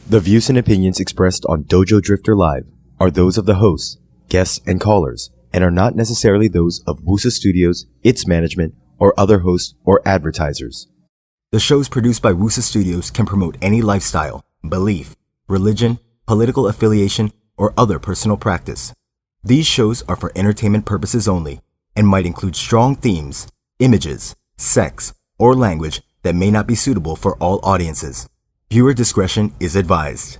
The views and opinions expressed on Dojo Drifter Live are those of the hosts, guests, and callers, and are not necessarily those of Wusa Studios, its management, or other hosts or advertisers. The shows produced by Wusa Studios can promote any lifestyle, belief, religion, political affiliation, or other personal practice. These shows are for entertainment purposes only and might include strong themes, images, sex, or language that may not be suitable for all audiences. Viewer discretion is advised.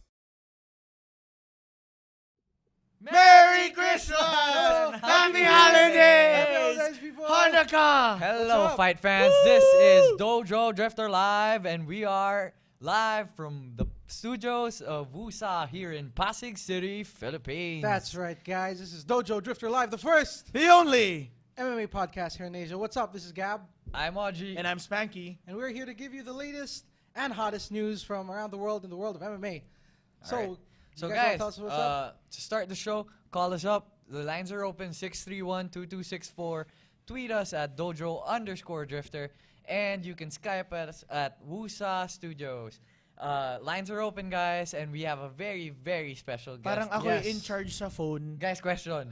Merry Christmas! Happy Holidays! Holidays, people! Hanukkah! Hello, fight fans. This is Dojo Drifter Live, and we are live from the studios of Wusa here in Pasig City, Philippines. That's right, guys. This is Dojo Drifter Live, the first The only! MMA podcast here in Asia. What's up? This is Gab, I'm Audrey. And I'm Spanky. and we're here to give you the latest and hottest news from around the world in the world of MMA. So, Alright. you So guys wanna guys, tell us what's up? to start the show, call us up. The lines are open, 631-2264. Tweet us at dojo_drifter. And you can Skype us at Wusa Studios. Lines are open, guys, and we have a very, very special guest. Parang ako Yes. in charge sa phone. Guys, question.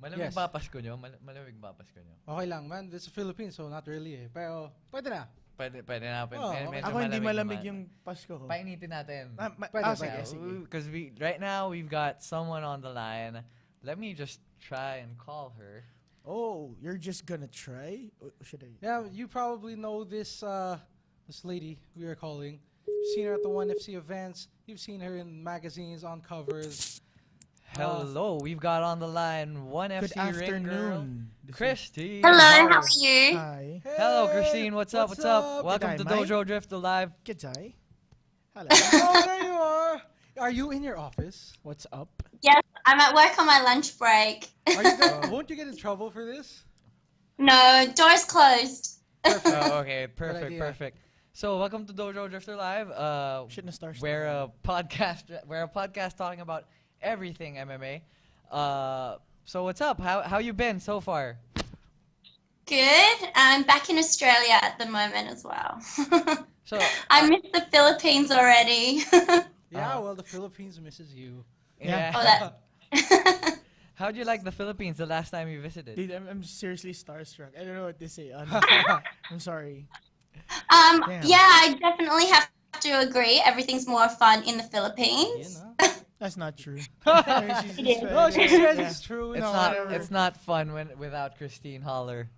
Malamig Yes. ba Pasko nyo? Malamig ba Pasko nyo? Okay lang, man. This is Philippines, so not really eh. Pero, pwede na. Pwede na. Oh, okay. Medyo Ako hindi malamig naman. yung Pasko ko. Painitin natin. Pwede, sige, pwede. sige. Because right now we've got someone on the line. Let me just try and call her. Oh, you're just gonna try? Or should I? Yeah, you probably know this this lady we are calling. You've seen her at the 1FC events. You've seen her in magazines, on covers. Hello, we've got on the line one Good FC ring girl, afternoon. This is- Christine. Hello, how Howard. are you? Hi. Hello, Hey, Christine. What's up? What's up? Welcome G'day, to mate. Dojo Drift Live. G'day. Hello. Oh, there you are. Are you in your office? What's up? Yes, I'm at work on my lunch break. Are you won't you get in trouble for this? No, door's closed. Oh, okay, perfect, idea. perfect. So, welcome to Dojo Drifter Live. Shouldn't have started. We're a podcast talking about everything MMA. So what's up? How you been so far? Good. I'm back in Australia at the moment as well. So I miss the Philippines already. Yeah, well, the Philippines misses you. yeah. Oh, that. How'd you like the Philippines the last time you visited? Dude, I'm seriously starstruck. I don't know what to say. Honestly. I'm sorry. Damn. Yeah, I definitely have to agree. Everything's more fun in the You Philippines. know? That's not true. No, she says it's true. It's No, not. whatever. It's not fun without Christine Holler.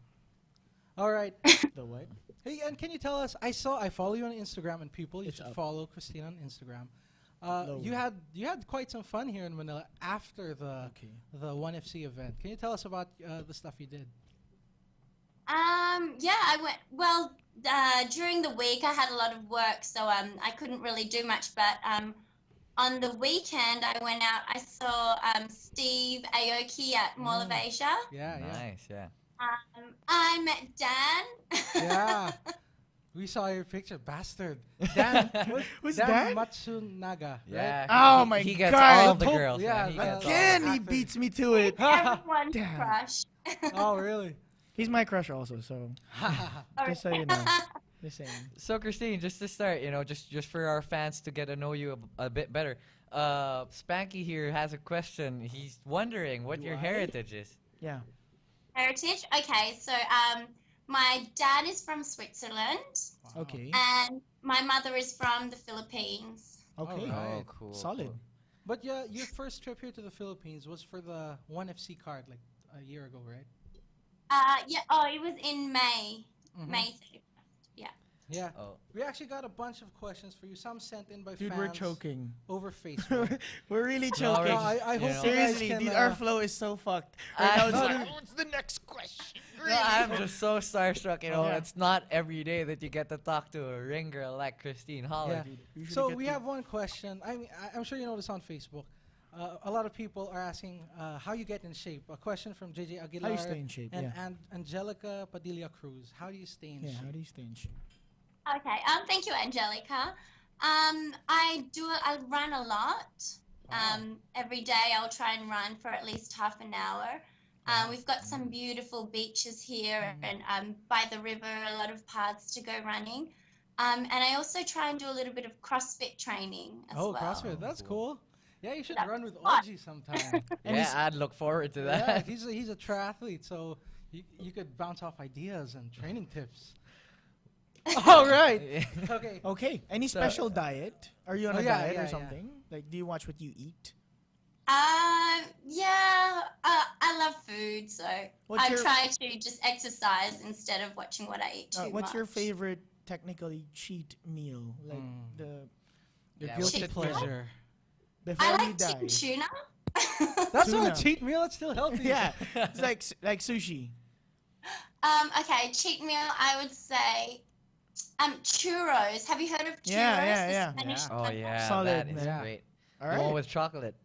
All right. The what? Hey, and can you tell us? I follow you on Instagram, and people, you It's should up. follow Christine on Instagram. Lower. You had quite some fun here in Manila after the Okay. 1FC event. Can you tell us about the stuff you did? Yeah, I went. Well, during the week I had a lot of work, so I couldn't really do much. But on the weekend I went out. I saw Steve Aoki at Mall of Asia. Yeah, Nice, yeah. I met Dan. yeah. We saw your picture, bastard. Dan, Who's Dan Dan? Matsunaga. Yeah. Oh he- my he gets God. all the Top- girls. yeah, man. He that- gets all Again, the- he actor. beats me to it. Everyone's Damn. crush. Right? Oh, really? He's my crush also, so just so you know. Just saying. So Christine, just to start, just for our fans to get to know you a bit better. Spanky here has a question. He's wondering what your Why? heritage is. Yeah. Heritage. Okay, so my dad is from Switzerland, Wow. Okay. and my mother is from the Philippines. Okay. Alright. Oh, cool. Solid. cool. But yeah, your first trip here to the Philippines was for the 1FC card like a year ago, right? Yeah. Oh, it was in May. Mhm. May 31st. Yeah. Oh. We actually got a bunch of questions for you. Some sent in by Dude, fans we're choking. over Facebook. We're really No, choking. we're I you hope know. you guys Seriously, can, dude, our flow is so fucked. I- Right now, it's No, literally, what's the next question? No, I'm just so starstruck. Yeah. It's not every day that you get to talk to a ring girl like Christine Holler. Yeah. Dude, usually So get we to- have one question. I mean, I'm sure you know this on Facebook. A lot of people are asking how you get in shape. A question from JJ Aguilar How you stay in shape? and, Yeah. and Angelica Padilla Cruz. How do you stay in Yeah. shape? How do you stay in shape? Okay. Thank you, Angelica. I run a lot. Wow. Every day I'll try and run for at least half an hour. Wow. We've got some beautiful beaches here, and by the river, a lot of paths to go running. And I also try and do a little bit of CrossFit training as Oh, well. CrossFit, that's cool. Yeah, you should That's run with fun. Audrey sometime. And Yeah, I'd look forward to Yeah, that. he's a triathlete, so you could bounce off ideas and training tips. All right. Okay. Okay. Any So- special diet? Are you on Oh, a yeah, diet yeah, or yeah. something? Like, do you watch what you eat? Yeah, I love food, so What's I your- try to just exercise instead of watching what I eat too What's your much. favorite technically cheat meal? Like the Your Yeah, guilty what's it- pleasure. before I you like die. chicken tuna. That's Tuna. not a cheat meal. It's still healthy. Yeah, it's like sushi. Okay, cheat meal. I would say, churros. Have you heard of churros? Yeah, The yeah. Spanish Yeah. Oh one? yeah, Solid, that is man. great. All The one right. with chocolate.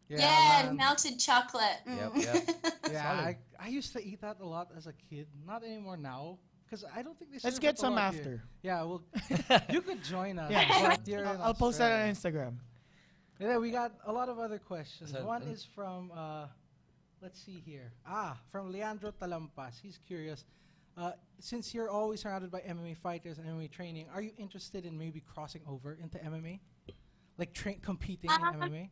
Yeah, man. melted chocolate. Yep, Mm. yep. Yeah, Solid. I used to eat that a lot as a kid. Not anymore now, because I don't think they. Let's serve get it a some lot here. after. Yeah, well, you could join us. Yeah. but you're in I'll post that on Australia. Instagram. Yeah, we got a lot of other questions. So, One is from, let's see here. From Leandro Talampas. He's curious. Since you're always surrounded by MMA fighters and MMA training, are you interested in maybe crossing over into MMA? Like competing in MMA?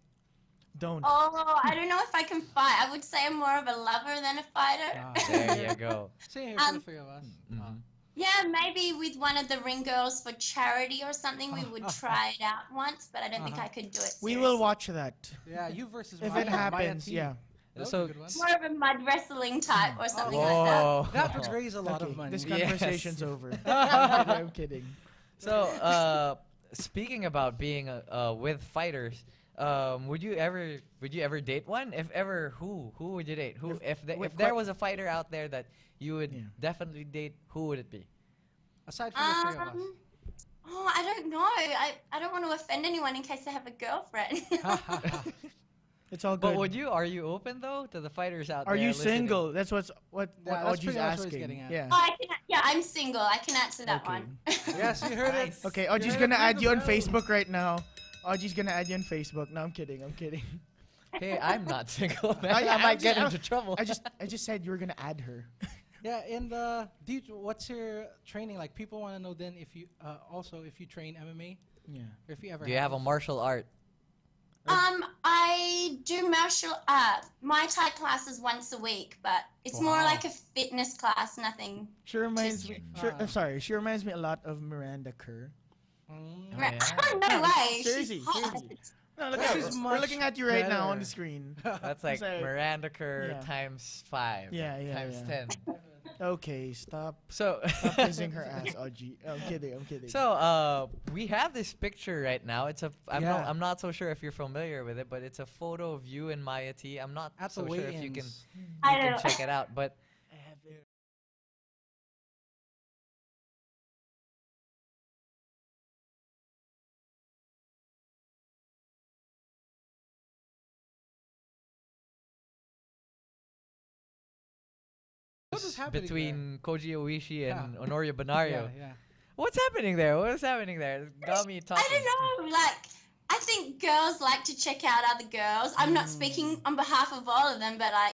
Don't. Oh, I don't know if I can fight. I would say I'm more of a lover than a fighter. There you go. Same here for the three of us. Mhm. Yeah, maybe with one of the ring girls for charity or something, we would try it out once, but I don't think I could do it. We will seriously. watch that Yeah, you versus if Maya. it Maya happens. team. Yeah. That would So- be a good one. More of a mud wrestling type or something like Whoa. That would raise a lot Okay, of money. this Yes. conversation's over. I'm kidding. So, speaking about being with fighters, would you ever date one? If ever, who would you date? Who if with there que- was a fighter out there that you would Yeah. definitely date, who would it be? Aside from that. the three of us. Oh, I don't know. I don't want to offend anyone in case I have a girlfriend. It's all But good. would you? Are you open though to the fighters out Are there? you listening? single? That's what Yeah, that's Audrey's pretty much what he's asking. getting at. Yeah. Oh, yeah, I'm single. I can answer that Okay. one. Yes, you heard it. Okay, You Audrey's heard gonna it add through you the on bell. Facebook right now. Audrey's gonna add you on Facebook. No, I'm kidding. I'm kidding. Hey, I'm not single, man. I- I, I'm might get just- into trouble. I just said you were gonna add her. Yeah, and what's your training like? People want to know then if you also if you train MMA Yeah. or if you ever. Do you have a martial art? I do martial Muay Thai classes once a week, but it's more Wow. like a fitness class, nothing. She reminds me. Just- I'm sorry. She reminds me a lot of Miranda Kerr. Mm. Oh, yeah. No No, way. seriously, She's hot. seriously. No, look This at is us. We're much looking at you right now on the better. screen. That's like Sorry. Miranda Kerr Yeah. times 5. Yeah, yeah, Times yeah. 10. Okay, stop So, kissing her ass, Audrey. I'm kidding. I'm kidding. so we have this picture right now. It's a. Yeah. I'm not so sure if you're familiar with it, but it's a photo of you and Maya T. I'm not At so the sure if you can weigh-ins. I you can know. check it out. But I have it. What is happening between Koji Oishi and Yeah. Honorio there? Benario, Yeah, yeah. what's happening there? What's happening there? It got me talking. I don't know. Like, I think girls like to check out other girls. I'm not speaking on behalf of all of them, but I.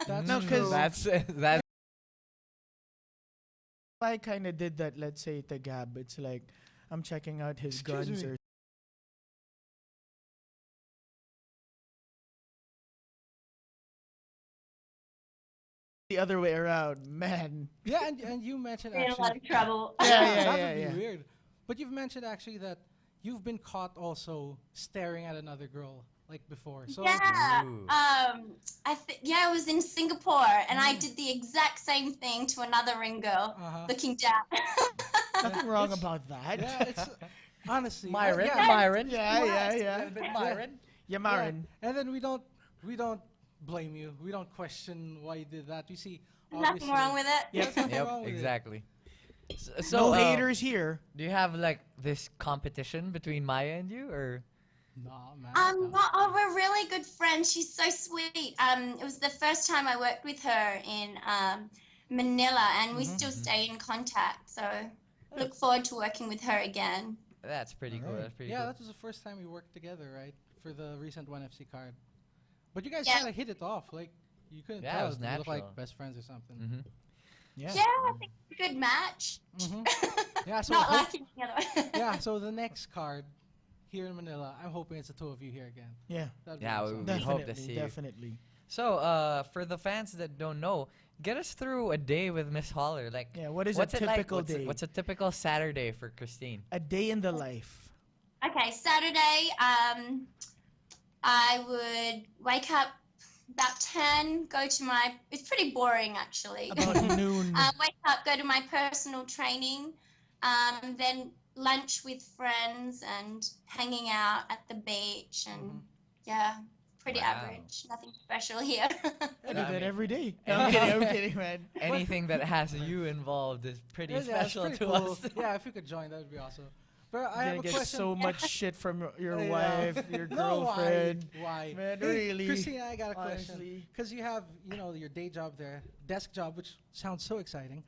That's No, 'cause- true. that's I kind of did that. Let's say to Gab, it's like I'm checking out his Excuse guns me. or. The other way around, man. Yeah, and you mentioned in a lot actually. of trouble. Yeah, yeah, that yeah, would be yeah. weird. But you've mentioned actually that you've been caught also staring at another girl like before. So Yeah. Ooh. Yeah, I was in Singapore and I did the exact same thing to another ring girl Uh-huh. looking down. Nothing wrong It's- about that. yeah, it's honestly Myron. yeah, Myron. Yeah, yeah, A yeah. little bit Myron. Yeah, yeah. Marin. And then we don't blame you. We don't question why you did that. We see There's nothing wrong with it. Yep. There's nothing Yep, wrong with it. exactly. So, No uh, haters here. Do you have like this competition between Maya and you, or? Nah, man. We're really good friends. She's so sweet. It was the first time I worked with her in Manila, and we still stay in contact. So look forward to working with her again. That's pretty cool. Alright. That's pretty Yeah, cool. that was the first time we worked together, right? For the recent 1FC card. But you guys Yeah. kind of hit it off. Like, you couldn't Yeah, it tell. was You look natural. like best friends or something. Mhm. Yeah. Yeah, I think it's a good match. Mm-hmm. Yeah, so Not lacking the other one. yeah, so the next card here in Manila, I'm hoping it's the two of you here again. Yeah. That'd be Yeah, awesome. we hope to Definitely. see you. Definitely. So, for the fans that don't know, get us through a day with Miss Holler. Like, Yeah. What is what's a it like? typical day? What's a typical Saturday for Christine? A day in the life. Okay, Saturday, I would wake up about 10, go to my, it's pretty boring actually. About noon. Wake up, go to my personal training, then lunch with friends and hanging out at the beach and yeah, pretty Wow. average, nothing special here. I do I that mean- every day. No, I'm kidding. I'm kidding, man. Anything that has you involved is pretty It's special pretty to cool. us. Yeah, if you could join, that would be awesome. But You're I gonna have a get question. so much shit from your Yeah. wife, your No, girlfriend. Why? Man, Hey, really, Christine, I got a question. honestly. Because you have, your day job there, desk job, which sounds so exciting.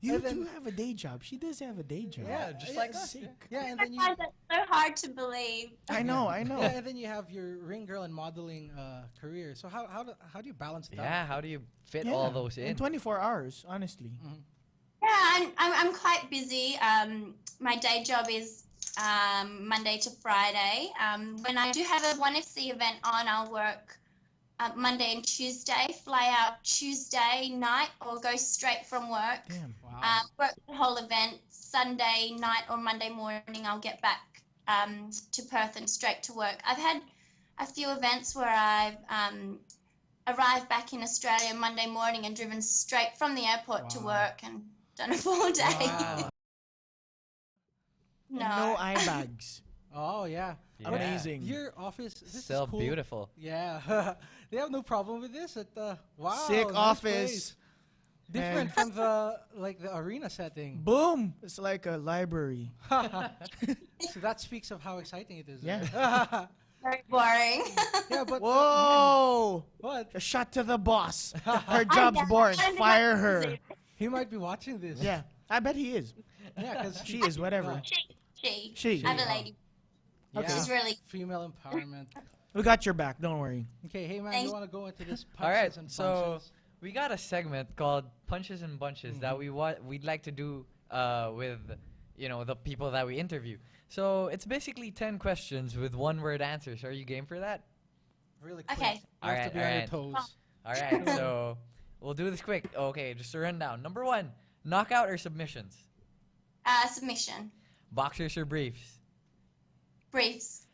You and then- do have a day job. She does have a day job. Yeah, just yeah, like yeah. us. Sick. Yeah, and I then you. find that so hard to believe. I know. I know. Yeah, and then you have your ring girl and modeling career. So how do you balance it Yeah, out? how do you fit Yeah, all those in? 24 hours, honestly. Yeah, I'm quite busy. My day job is Monday to Friday. When I do have a 1FC event on, I'll work Monday and Tuesday, fly out Tuesday night or go straight from work. Damn. Wow. Work the whole event. Sunday night or Monday morning, I'll get back to Perth and straight to work. I've had a few events where I've arrived back in Australia Monday morning and driven straight from the airport to Wow. work and done a full day. Wow. And no eye bags. Oh yeah. Yeah. Amazing. Your office. This Still is cool. beautiful. Yeah. They have no problem with this. Wow. Sick nice office. place. Different from the arena setting. Boom. It's like a library. So that speaks of how exciting it is. Yeah. right? Very boring. Yeah, but Whoa. what? A shot to the boss. Her job's boring. I don't Fire know. her. He might be watching this. Yeah. I bet he is. Yeah, because She is, whatever. She. She. I'm a lady. Yeah. She's really. Female empowerment. We got your back. Don't worry. Okay, hey man, Thanks. you want to go into this punches All right, and so bunches? we got a segment called Punches and Bunches that we'd like to do with the people that we interview. So it's basically 10 questions with one-word answers. Are you game for that? Really quick. Okay. You have to be on your Alright. toes. All right, so we'll do this quick. Okay, just a rundown. Number 1, knockout or submissions? Submission. Boxers or briefs? Briefs.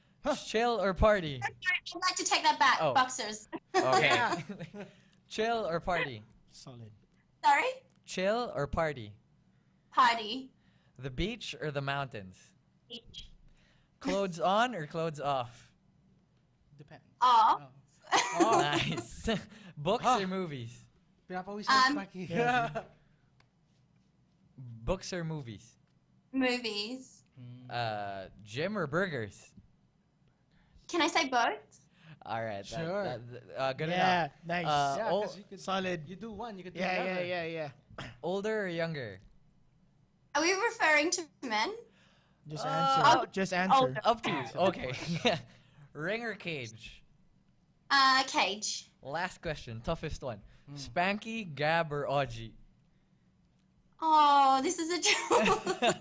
Chill or party? I'd like to take that back. Oh. Boxers. Okay. Chill or party? Solid. Sorry? Chill or party? Party. The beach or the mountains? Beach. Clothes on or clothes off? Depends. Off. Oh. Nice. Books Ah. or movies? Pinapawisan si Maki. Yeah. Books or movies? Movies. Gym or burgers? Can I say both? All right. Sure. Good Yeah. enough. Nice. Yeah, oh, 'cause you could, Solid. you do one, you could do the Yeah, other. yeah. older or younger? Are we referring to men? Just Uh, answer. Just answer. older. Up to you. Okay. Ring or cage? Cage. Last question. Toughest one. Spanky, Gab, or Audrey? Oh, this is a joke.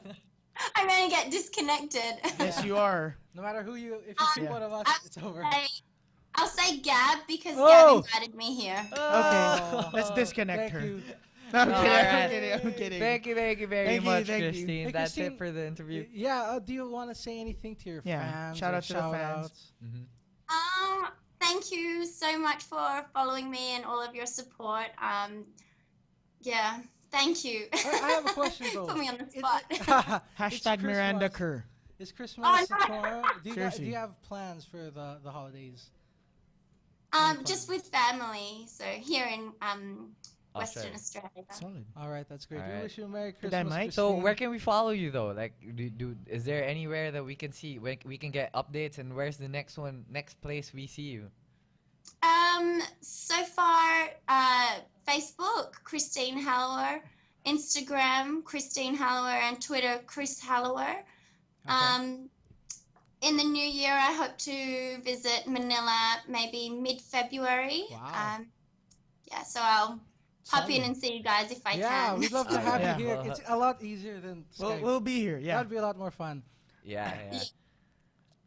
I'm gonna get disconnected. Yes, you are. No matter who you, if you pick Yeah. one of us, I'll it's over. I'll say Gab because Oh. Gab invited me here. Okay. Let's disconnect Thank her. you. I'm All kidding. right. I'm kidding. I'm kidding. Thank you very Thank you, much, thank you. Christine. Hey, That's Christine, it for the interview. Yeah, do you want to say anything to your Yeah, fans? shout or out to the fans. shout-outs? Thank you so much for following me and all of your support. Yeah, thank you. I have a question though. Put me on the It- spot. Hashtag Miranda Christmas. Kerr. It's Christmas Oh, no. tomorrow. Do you Seriously. have plans for the holidays? Just with family. So here in Western Australia. Solid. All right, that's great. All We right. wish you a Merry Good night, Christmas. Mike. So Christine. where can we follow you though? Like, is there anywhere that we can see, we can get updates, and where's the next place we see you? So far, Facebook, Christine Hallower, Instagram, Christine Hallower, and Twitter, Chris Hallower. In the new year, I hope to visit Manila maybe mid-February. Wow. Yeah, so I'll hop in and see you guys if I Yeah, can. we'd love to have Yeah. you here. It's a lot easier than Skype. We'll be here. Yeah. That'd be a lot more fun. Yeah.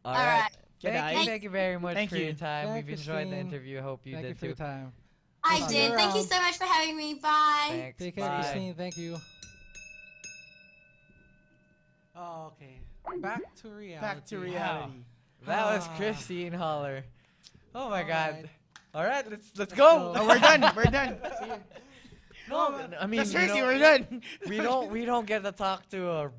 All All right. right. Thank you very much Thank for you. your time. Thank We've enjoyed the Christine. interview. Hope you Thank you did for your too. time. I See did. you Thank you around. so much for having me. Bye. Thanks. Take care, Bye. Christine. Thank you. Oh, okay. Back to reality. Back to reality. That was Ah. Christine Holler. Oh my All God. right. All right, let's Let's go. go. Oh, we're done. We're done. See you. No, I mean, Seriously, we're done. we don't get to talk to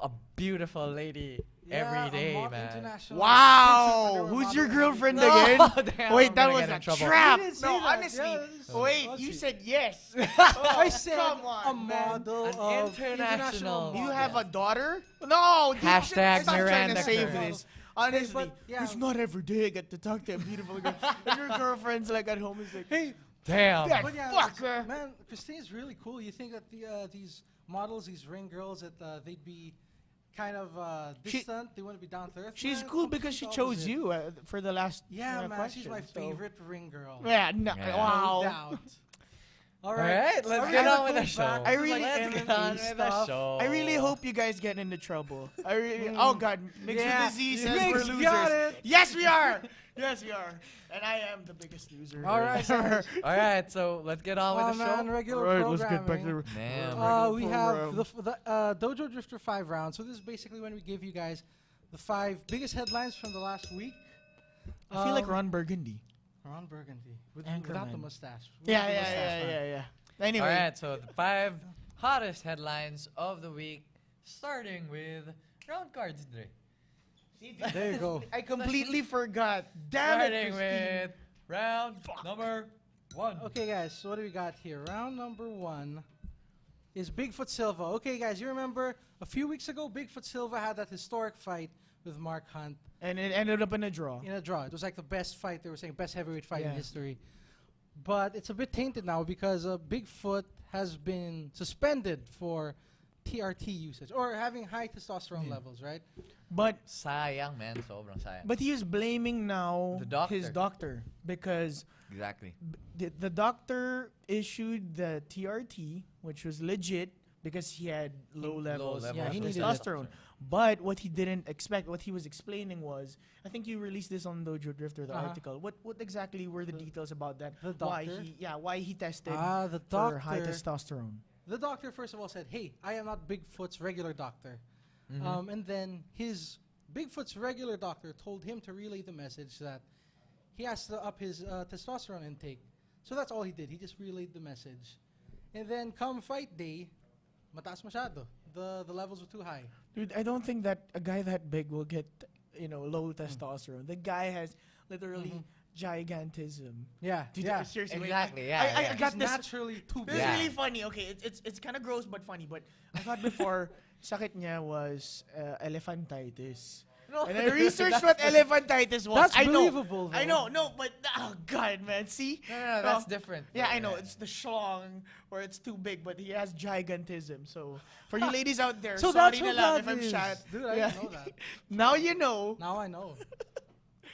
a beautiful lady every day, man. International Wow. underwear Who's your model. girlfriend No, again? damn, Wait, I'm that gonna was get in a trouble. trap. You didn't say No, that. honestly. Yeah, this is- Wait, let's you see. said yes. I said come on, a man. model An of international You model. have a daughter? No. dude, Hashtag stop trying Miranda to save Kerr. this. Honestly, but, yeah. it's not every day I get to talk to a beautiful girl. And your girlfriend's like at home is like, hey, Damn. that But yeah, fucker. man, Christine's really cool. You think that these models, these ring girls, that they'd be kind of distant. They want to be down to earth. She's Man, cool because she complete chose opposite. you for the last Yeah, man, question, she's my so- favorite ring girl. Yeah, no, Yeah. wow. No doubt. All All right, right, let's We're get gonna on with go the show. back I to, really- like, let's get MMA on with the stuff. show. I really hope you guys get into trouble. I really. Oh God, mixed Yeah, with disease you says we're mixed, losers. got it. Yes, we are. Yes, we are. And I am the biggest loser. All right, guys. All right, so let's get on Oh with the man, show. regular programming. Damn. We have the Dojo Drifter 5 round. So this is basically when we give you guys the 5 biggest headlines from the last week. I feel like Ron Burgundy. Ron Burgundy Anchorman. without the mustache. Yeah, Without the yeah, mustache, yeah, man. yeah, yeah. Anyway. All right, so the 5 hottest headlines of the week, starting with round cards, Dre. There you go. I completely forgot. Damn it, Starting Christine. with round number 1. Okay, guys. So what do we got here? Round number 1 is Bigfoot Silva. Okay, guys. You remember a few weeks ago, Bigfoot Silva had that historic fight with Mark Hunt And it ended up in a draw. in a draw. It was like the best fight. They were saying best heavyweight fight in Yeah. history. But it's a bit tainted now because Bigfoot has been suspended for TRT usage or having high testosterone levels, right? But Sayang, man. Sobrang sayang. he is blaming now The doctor. his doctor because Exactly. the doctor issued the TRT, which was legit because he had low levels levels Yeah, he of needed testosterone. But what he didn't expect, what he was explaining was, I think you released this on Dojo Drifter, the Uh-huh. article. What exactly were the details about that? the Why doctor? why he tested The for high doctor. testosterone? The doctor first of all said, "Hey, I am not Bigfoot's regular doctor," and then his Bigfoot's regular doctor told him to relay the message that he has to up his testosterone intake. So that's all he did. He just relayed the message, and then come fight day, mataas masyado. The levels were too high. Dude, I don't think that a guy that big will get, low testosterone. The guy has literally gigantism. Yeah, Dude, yeah. seriously. wait, Exactly, I yeah. got He's this. naturally too This big. is Yeah. really funny. Okay, it's kind of gross but funny. But I thought before, sakit niya was elephantitis. No, And I researched what elephantitis was. That's I know. believable, I though. know, no, but oh god, man, see? No, that's different. Yeah, I know. It's the schlong where it's too big, but he has gigantism. So for you ladies out there, So sorry that's na what lang that if I'm is. shat. Dude, I Yeah. didn't know that. Now you know. Now I know.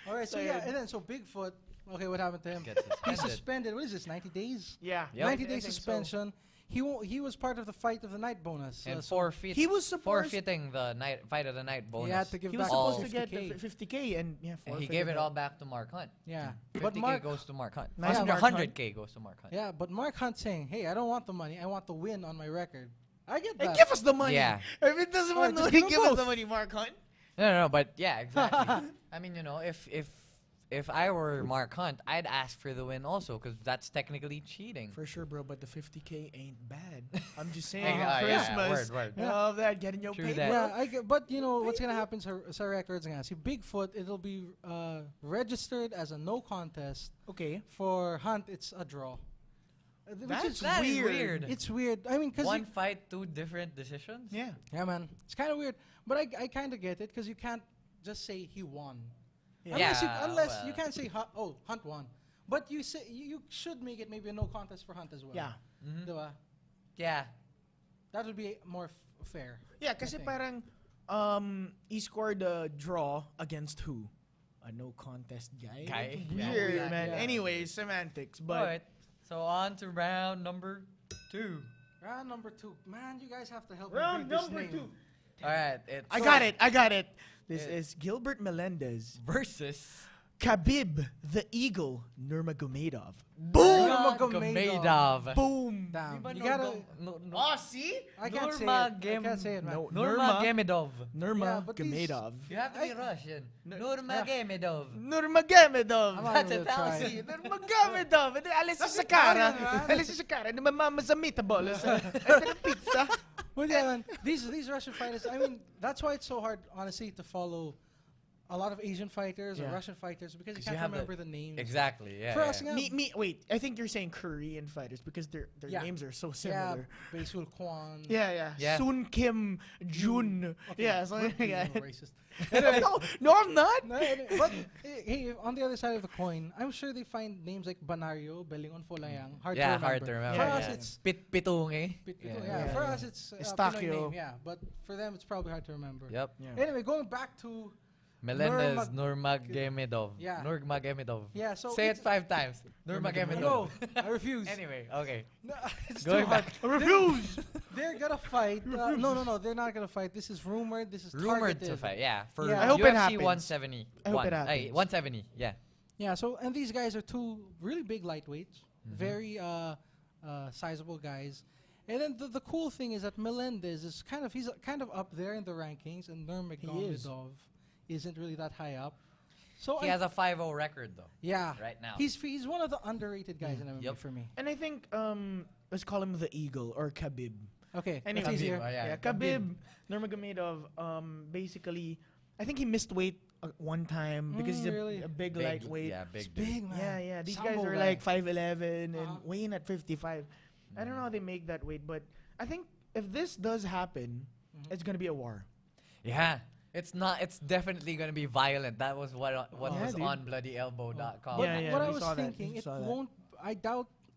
All right, so yeah, and then so Bigfoot. Okay, what happened to him? Gets He's suspended. suspended. What is this? 90 days. Yeah. Yep. 90 I days think so. suspension. He was part of the fight of the night bonus. And so He was supposed. forfeiting the fight of the night bonus. he had to give He was back supposed all to get 50K. the 50K and yeah, And he forfeited gave it that. all back to Mark Hunt. Yeah, 50K but Mark. goes to Mark Hunt. Nice, Yeah, Mark Hunt. 100K goes to Mark Hunt. Yeah, but Mark Hunt saying, "Hey, I don't want the money. I want the win on my record." I get Hey, that. give us the money. Yeah. If it doesn't Alright, want just money, give give them us the both. money, Mark Hunt. No, but yeah, exactly. I mean, if I were Mark Hunt, I'd ask for the win also because that's technically cheating. For sure, bro, but the 50K ain't bad. I'm just saying, Yeah, Christmas. word. You know that, getting your True pay. that. Yeah, I get, but you know what's gonna happen sa records nga. Si Bigfoot, it'll be registered as a no contest. Okay. For Hunt, it's a draw. Which That's is That is weird. weird. It's weird. I mean, cause One fight, 2 different decisions. Yeah. yeah, man, it's kind of weird. But I kind of get it because you can't just say he won. Yeah. Unless you well. can't say Hunt won. But you say you should make it maybe a no contest for Hunt as well. Yeah. Mhm. Diba? Yeah. That would be more fair. Yeah, kasi I think. parang he scored a draw against who? A no contest guy. Guy. Weird, Yeah. man. Yeah. Anyways, semantics, but So on to round number 2. Round number 2. Man, you guys have to help Round me read this number name. 2. All right, it's I got it. This It- is Gilbert Melendez, versus Khabib the Eagle Nurmagomedov. Nurmagomedov. Boom. Damn. Di ba You gotta... Oh, see? I can't say it. I can't say it, man. No, Nurmagomedov. Yeah, but these- Nurmagomedov. You have to be Russian. Nurmagomedov. Nurmagomedov. I'm not That's even a gonna try. See, Nurmagomedov. Alis sa cara. Alis sa cara. Namamamazamita bola sa pizza. Well, yeah, man. These Russian fighters, I mean, that's why it's so hard, honestly, to follow a lot of Asian fighters or Yeah. Russian fighters because you 'Cause you can't have the- remember the names. Exactly. Yeah. For us, yeah. yeah. Wait, I think you're saying Korean fighters because their Yeah. names are so Yeah, similar. Basul Kwan. Yeah. Yeah. Sun Kim Jun. Okay, Yeah, something like you're that. racist. No, I'm not. No, but hey, on the other side of the coin, I'm sure they find names like Banario, Belingon Folayang hard Yeah, to remember. hard to remember. For Yeah, us, yeah. it's Pitungi. yeah. For us, it's Pinoy Estacchio. name, yeah. But for them, it's probably hard to remember. Yep. Yeah. Anyway, going back to Melendez Nurmagomedov. Yeah. Nurmagomedov. yeah, so Say it it's- 5 times. Nurmagomedov. No, I refuse. Anyway, okay. No, it's Going too hard. back. I refuse. They're gonna fight. No, they're not gonna fight. This is rumored. This is Rumored targeted. to fight, yeah. For Yeah. I hope it UFC happens. 170. I hope it happens. 170, yeah. Yeah. So and these guys are two really big lightweights, Mm-hmm. very sizable guys. And then the cool thing is that Melendez is he's kind of up there in the rankings, and Nurmagomedov isn't really that high up. So He has a 5-0 record, though, yeah, right now. he's one of the underrated guys in MMA Yep. for me. And I think let's call him the Eagle or Khabib. Okay, Anyways, that's easier. Oh, yeah. Khabib Nurmagomedov. Basically, I think he missed weight one time because he's really? a big Big, lightweight. yeah, It's big dude. big, man. Yeah. These Sambo guys are guy. like 5'11" and Uh-huh. weighing at 55. I don't know how they make that weight, but I think if this does happen, it's gonna be a war. Yeah. It's not. It's definitely gonna be violent. That was what Yeah, was dude. on bloodyelbow.com. But Yeah, what I we was saw that. thinking, We it saw that. won't.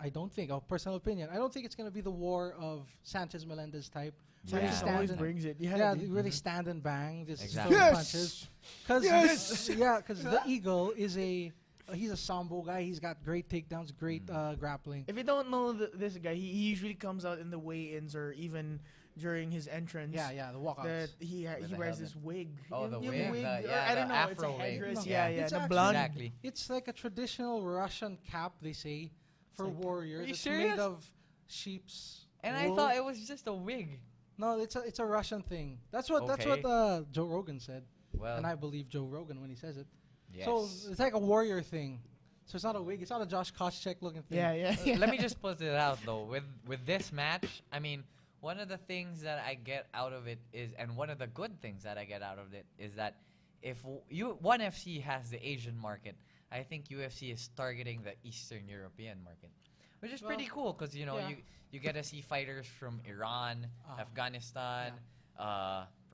I don't think, a personal opinion, I don't think it's going to be the war of Sanchez Melendez type. Where they Sanchez stand always and- brings it. Yeah, dude. where they stand and bang, just Exactly. throwing Yes! punches. Cause Yes! because the Eagle is he's a sambo guy. He's got great takedowns, great grappling. If you don't know this guy, he usually comes out in the weigh-ins or even during his entrance. Yeah, the walkouts. That he With the wears helmet. this wig. Oh, the You wig, or yeah, I don't the know. It's a afro wig. headdress. No. Yeah, It's the actually- blonde. Exactly. It's like a traditional Russian cap, they say, for like- warriors. Are you It's serious? made of sheep's And I wool. thought it was just a wig. No, it's a Russian thing. That's what Okay. Joe Rogan said, Well, and I believe Joe Rogan when he says it. yes. So it's like a warrior thing. So it's not a wig. It's not a Josh Koscheck looking thing. Yeah. Let me just put it out though. With this match, I mean, one of the things that I get out of it is, and one of the good things that I get out of it is that if ONE FC has the Asian market, I think UFC is targeting the Eastern European market, which is pretty cool because yeah. you get to see fighters from Iran, Uh-huh. Afghanistan,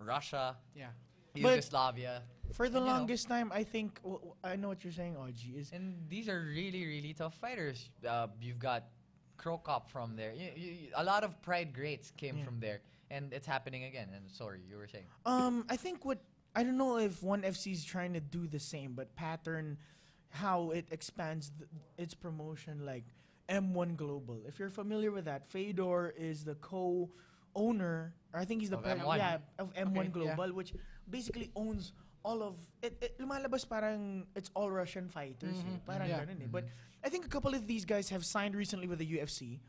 Russia, Yeah. But- Yugoslavia. For the And, you know- longest time, I think I know what you're saying, OG. Is And these are really, really tough fighters. You've got Krokop from there. A lot of Pride greats came Yeah. from there, and it's happening again. And sorry, you were saying. I think I don't know if ONE FC is trying to do the same, but pattern how it expands its promotion like M1 Global. If you're familiar with that, Fedor is the co-owner, or I think he's the Of M1. Yeah, of M1 Okay, yeah. Global, which basically owns all of it. Lumalabas parang it's all Russian fighters, eh. Mhm. Parang Yeah. ganun eh. But I think a couple of these guys have signed recently with the UFC.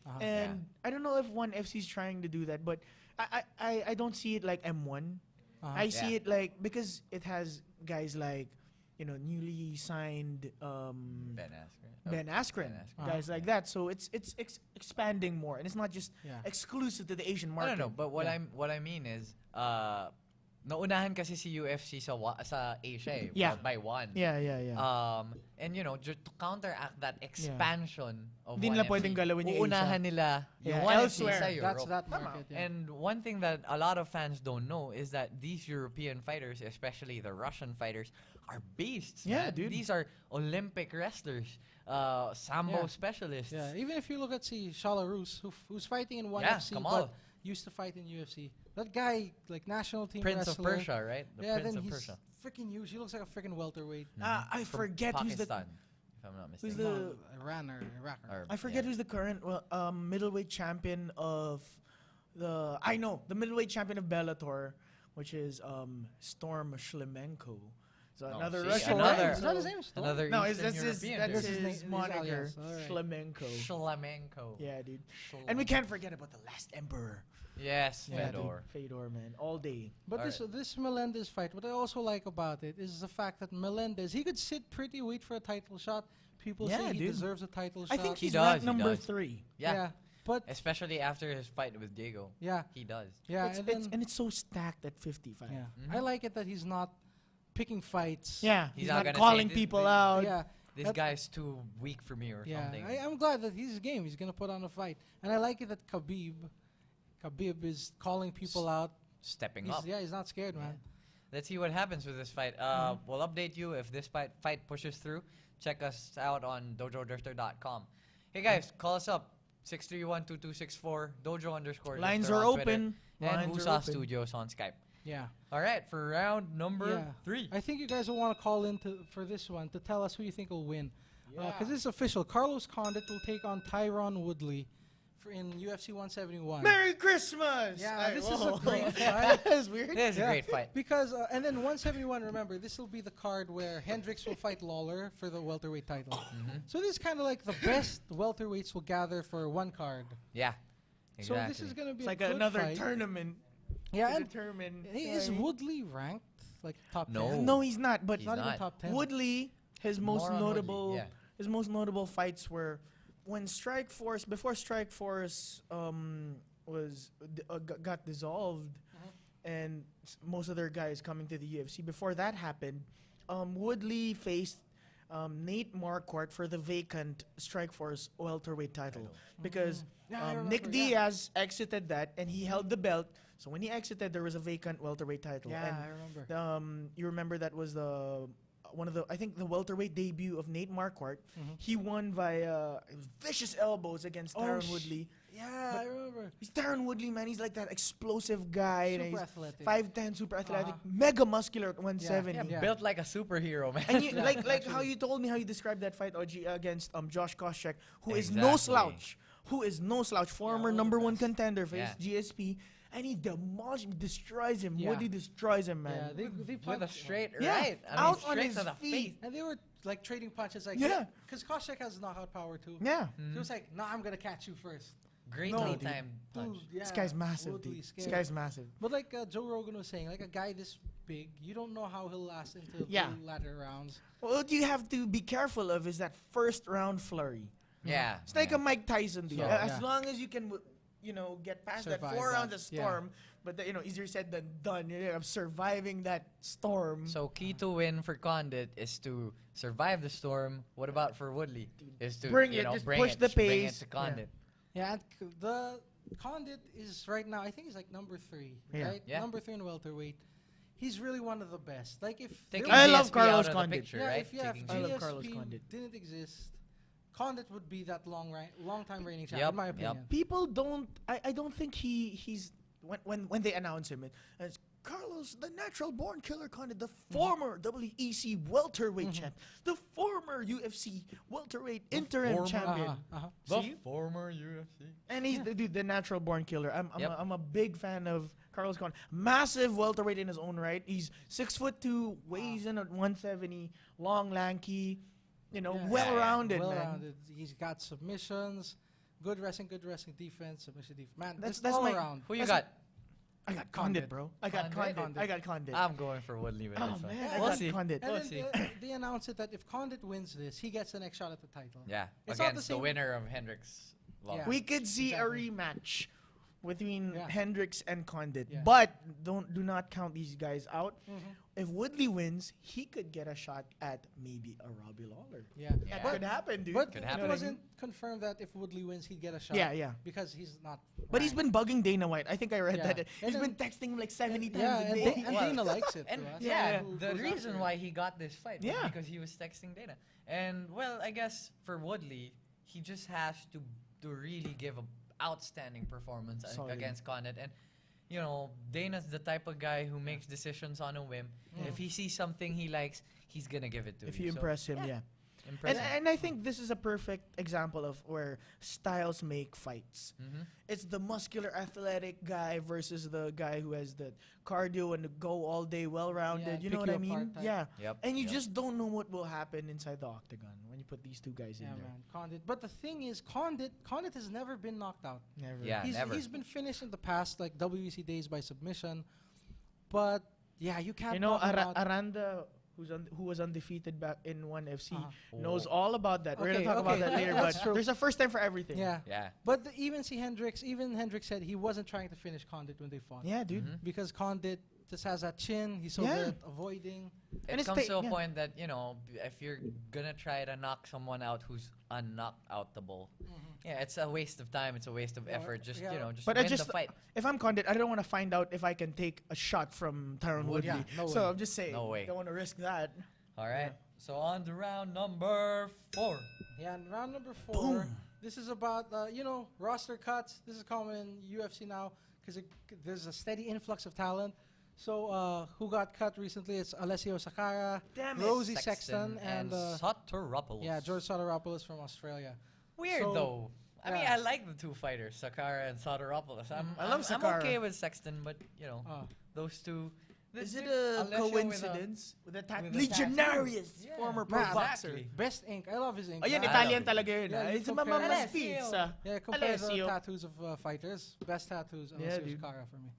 Uh-huh. And I don't know if ONE FC is trying to do that, but I don't see it like M1. Uh-huh. I see Yeah. it like because it has guys like newly signed Ben Askren. Ben Askren, Uh-huh. guys like that. So it's expanding more, and it's not just Yeah. exclusive to the Asian I market. don't know, but what Yeah. I mean is, naunahan kasi si UFC sa Asia eh, Yeah. by ONE. Yeah. And to counteract that expansion of Hindi ONE nila FC, pwedeng galawin yung uunahan Asia. nila yung Yeah, ONE FC elsewhere. sa That's Europe. that Tama. market. Yeah. And one thing that a lot of fans don't know is that these European fighters, especially the Russian fighters, are beasts. Yeah, man. dude. These are Olympic wrestlers, sambo Yeah. specialists. Yeah, even if you look at Shala Roos, who's fighting in ONE Yeah, FC Kamal. but used to fight in UFC. That guy, like national team Prince of wrestler. Persia, right? The Yeah, Prince then of he's Persia. freaking huge. He looks like a freaking welterweight. I From forget who's the Pakistan. if I'm not Who's mistaken. the- Iran or Iraq. Or- I forget yeah. who's the current middleweight champion of the. I know the middleweight champion of Bellator, which is Storm Shlemenko. So Oh, another see, Russian. another- right? Is that his name? Storm? Another No, Eastern that's his European that's dude. his his moniker. alias, alright. Shlemenko. Shlamenko. Yeah, dude. And we can't forget about the last emperor. Yes, Yeah, Fedor. dude. Fedor, man, all day. But Alright. this Melendez fight, what I also like about it is the fact that Melendez, he could sit pretty, wait for a title shot. People Yeah, say he dude. deserves a title I shot. think He he's does, ranked he number does. 3. Yeah. But Especially after his fight with Diego. yeah, He does. yeah, It's, and it's, then, and it's so stacked at 55. yeah. Mhm. I like it that he's not picking fights. Yeah, He's he's not not gonna calling say people this- out. Yeah, This That's- guy's too weak for me or yeah. something. I'm glad that he's game. He's gonna put on a fight, and I like it that Khabib is calling people out. Stepping He's, up. yeah, he's not scared, man. Let's see what happens with this fight. We'll update you if this fight pushes through. Check us out on dojodrifter.com. Hey guys, call us up. 631-2264, dojo_drifter Lines on are Twitter, open. and Lines are Wusa open. Studios on Skype. Yeah. All right, for round number Yeah. 3. I think you guys will want to call in for this one to tell us who you think will win. Yeah. Because this is official. Carlos Condit will take on Tyron Woodley in UFC 171. Merry Christmas! Yeah, this is a whoa. great fight. That is weird. This is a Yeah. great fight. Because, and then 171, remember, this will be the card where Hendricks will fight Lawler for the welterweight title. Mhm. So this is kind of like the best welterweights will gather for one card. Yeah, So exactly. this is going to be It's like a good another fight. tournament. Yeah, to and determine. is Right. Woodley ranked like top No. 10? No, he's not. But He's not even not. top 10. Woodley, his most More on Woodley, notable, yeah. his most notable fights were when before Strike Force got dissolved, and most of their guys coming to the UFC. Before that happened, Woodley faced Nate Marquardt for the vacant Strike Force welterweight title because Yeah, I Nick remember, yeah. Diaz exited that and he held the belt. So when he exited, there was a vacant welterweight title. Yeah, And I remember. you remember that was I think the welterweight debut of Nate Marquardt. He won via vicious elbows against Tyron Woodley. Yeah, But- I remember. He's Tyron Woodley, man. He's like that explosive guy. and Super he's athletic. 5'10", super athletic, Uh-huh. mega muscular at 170. Yeah, Yeah. built like a superhero, man. And you, Yeah, like how actually. you told me how you described that fight, OG, against Josh Koscheck, who is no Exactly. slouch. Who is no slouch. Former one of the number 1 best. contender for his Yeah. GSP. And he destroys him. Yeah. Woodley destroys him, Yeah, man. they With a punched- straight Yeah, right. I mean, out on straight his to the feet. face. And they were like trading punches, like Yeah. because Koscheck has knockout power too. Yeah. So it was like, no, I'm gonna catch you first. Greatly No, dude. timed punch. Dude, yeah, This guy's massive, Woodley, dude. This scary. guy's massive. But like Joe Rogan was saying, like a guy this big, you don't know how he'll last into Yeah. the latter rounds. What you have to be careful of is that first round flurry. Yeah. It's like yeah. a Mike Tyson deal. So, As yeah. long as you can, get past that Survive 4 rounds that, of yeah. storm, but easier said than done. Of surviving that storm. So key to win for Condit is to survive the storm. What about for Woodley? Is to Bring it, just bring push it, the just bring it pace. to Condit. Yeah, and the Condit is right now. I think he's like number 3, Yeah. right? Yeah. Number 3 in welterweight. He's really one of the best. Like if Taking there I was- love GSP Carlos out of the Condit. picture, yeah, right? if Taking I love GSP Carlos Condit. didn't exist, Condit would be that long time reigning champion, Yep, in my yep. opinion. People don't. I don't think he's when they announce him. It's Carlos, the natural born killer Condit, the former WEC welterweight champ, the former UFC welterweight interim former- champion. Uh-huh. The See? former UFC. And he's the natural born killer. Yep. I'm a big fan of Carlos Condit. Massive welterweight in his own right. He's 6'2", weighs in at 170, long, lanky, Yeah. well-rounded, man. Well-rounded. He's got submissions, good wrestling defense, submission defense. Man, That's- that's that's all my- around. Who you That's- got? I got Condit, Condit. bro. I got Condit? Condit. I got Condit. I'm going for Woodley with Oh, this one. man, I We'll got see. Condit. And We'll then see. they announced it that if Condit wins this, he gets the next shot at the title. Yeah, It's not the against the same- winner of Hendricks. Yeah. We could see Exactly. a rematch between Yeah. Hendricks and Condit, Yeah. but do not count these guys out. Mhm. If Woodley wins, he could get a shot at maybe a Robbie Lawler. Yeah. Yeah. That could happen, dude. But Could it happen. wasn't confirmed that if Woodley wins, he'd get a shot. Yeah, yeah. Because he's not. But he's ranked. been bugging Dana White. I think I read Yeah. that. And He's been then- texting him like 70 Yeah, times a and, day. and Well, Dana likes it. And to us. yeah, Who the goes reason after why it. he got this fight was Yeah. because he was texting Dana. And well, I guess for Woodley, he just has to really give a outstanding performance Solid. against Condit. And Dana's the type of guy who makes decisions on a whim. If he sees something he likes, he's gonna give it to If you. you So, impress him, yeah. Impressive. And I think this is a perfect example of where styles make fights. It's the muscular, athletic guy versus the guy who has the cardio and the go all day, well-rounded. Yeah, you know pick what I you apart mean? type. Yeah. Yep. And you yep. just don't know what will happen inside the octagon when you put these two guys Yeah, in there. man. Condit. But the thing is, Condit has never been knocked out. Never. Yeah, never. He's been finished in the past, like WEC days by submission. But yeah, you can't You know, knock him out. Aranda, who was undefeated back in 1FC, Uh-huh. knows all about that. We're Okay, gonna talk about okay. that later, That's but true. there's a first time for everything. Yeah. Yeah. But even Hendricks said he wasn't trying to finish Condit when they fought. Yeah, dude. Because Condit just has that chin. He's so Yeah. good at avoiding. And It it's comes to a yeah. point that, if you're gonna try to knock someone out who's unknockoutable, yeah, it's a waste of time. It's a waste of Yeah, effort. Just yeah. just But I win just- the fight. If I'm Condit, I don't want to find out if I can take a shot from Tyron Woodley. Yeah, no so way. I'm just saying, No way. don't want to risk that. All right. So on to round number 4. Yeah, and round number 4. Boom. This is about roster cuts. This is common in UFC now because there's a steady influx of talent. So who got cut recently? It's Alessio Sakara, Damn it. Rosie Sexton, and Soteropoulos. George Soteropoulos from Australia. Weird So, though. I mean, yeah. I like the two fighters, Sakara and Soteropoulos. I love I'm Sakara. okay with Sexton, but Oh. those two. Is it they're- a Alessio with coincidence with a with a tattoo. Legionarius, Yeah. former pro Man, boxer? exactly. Best ink. I love his ink. Oh, yan, man. Italian love it. talaga yun. Yeah, ah. you It's compare- mama's Alessio. pizza. Yeah, compared to the Alessio. tattoos of fighters. Best tattoos, Yeah, Alessio dude. Sakara for me.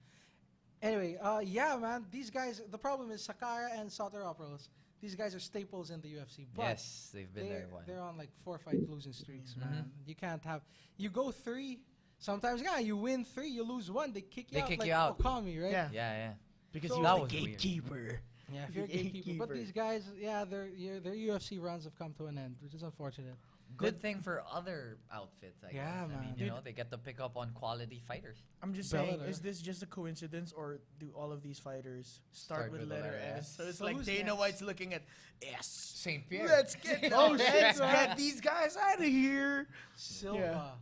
Anyway, yeah, man. These guys, the problem is Sakara and Soteropoulos. These guys are staples in the UFC. But Yes, they've been there they're, one. they're on like 4-fight losing streaks, Mm-hmm. man. You can't have. You go 3. Sometimes, you win 3, you lose 1. They kick you They out. kick like you out. Okami, right? Yeah. Yeah. Because So- you're That the was weird. gatekeeper. Yeah, if you're a gatekeeper. But these guys, their UFC runs have come to an end, which is unfortunate. Good thing for other outfits, I Yeah, guess. I man. mean, Dude. they get to pick up on quality fighters. I'm just saying, Bellator. is this just a coincidence, or do all of these fighters start Start with with the letter letter S? S. So it's So like who's Dana next? White's looking at S. St. Pierre. Let's get let's get these guys out of here. Silva.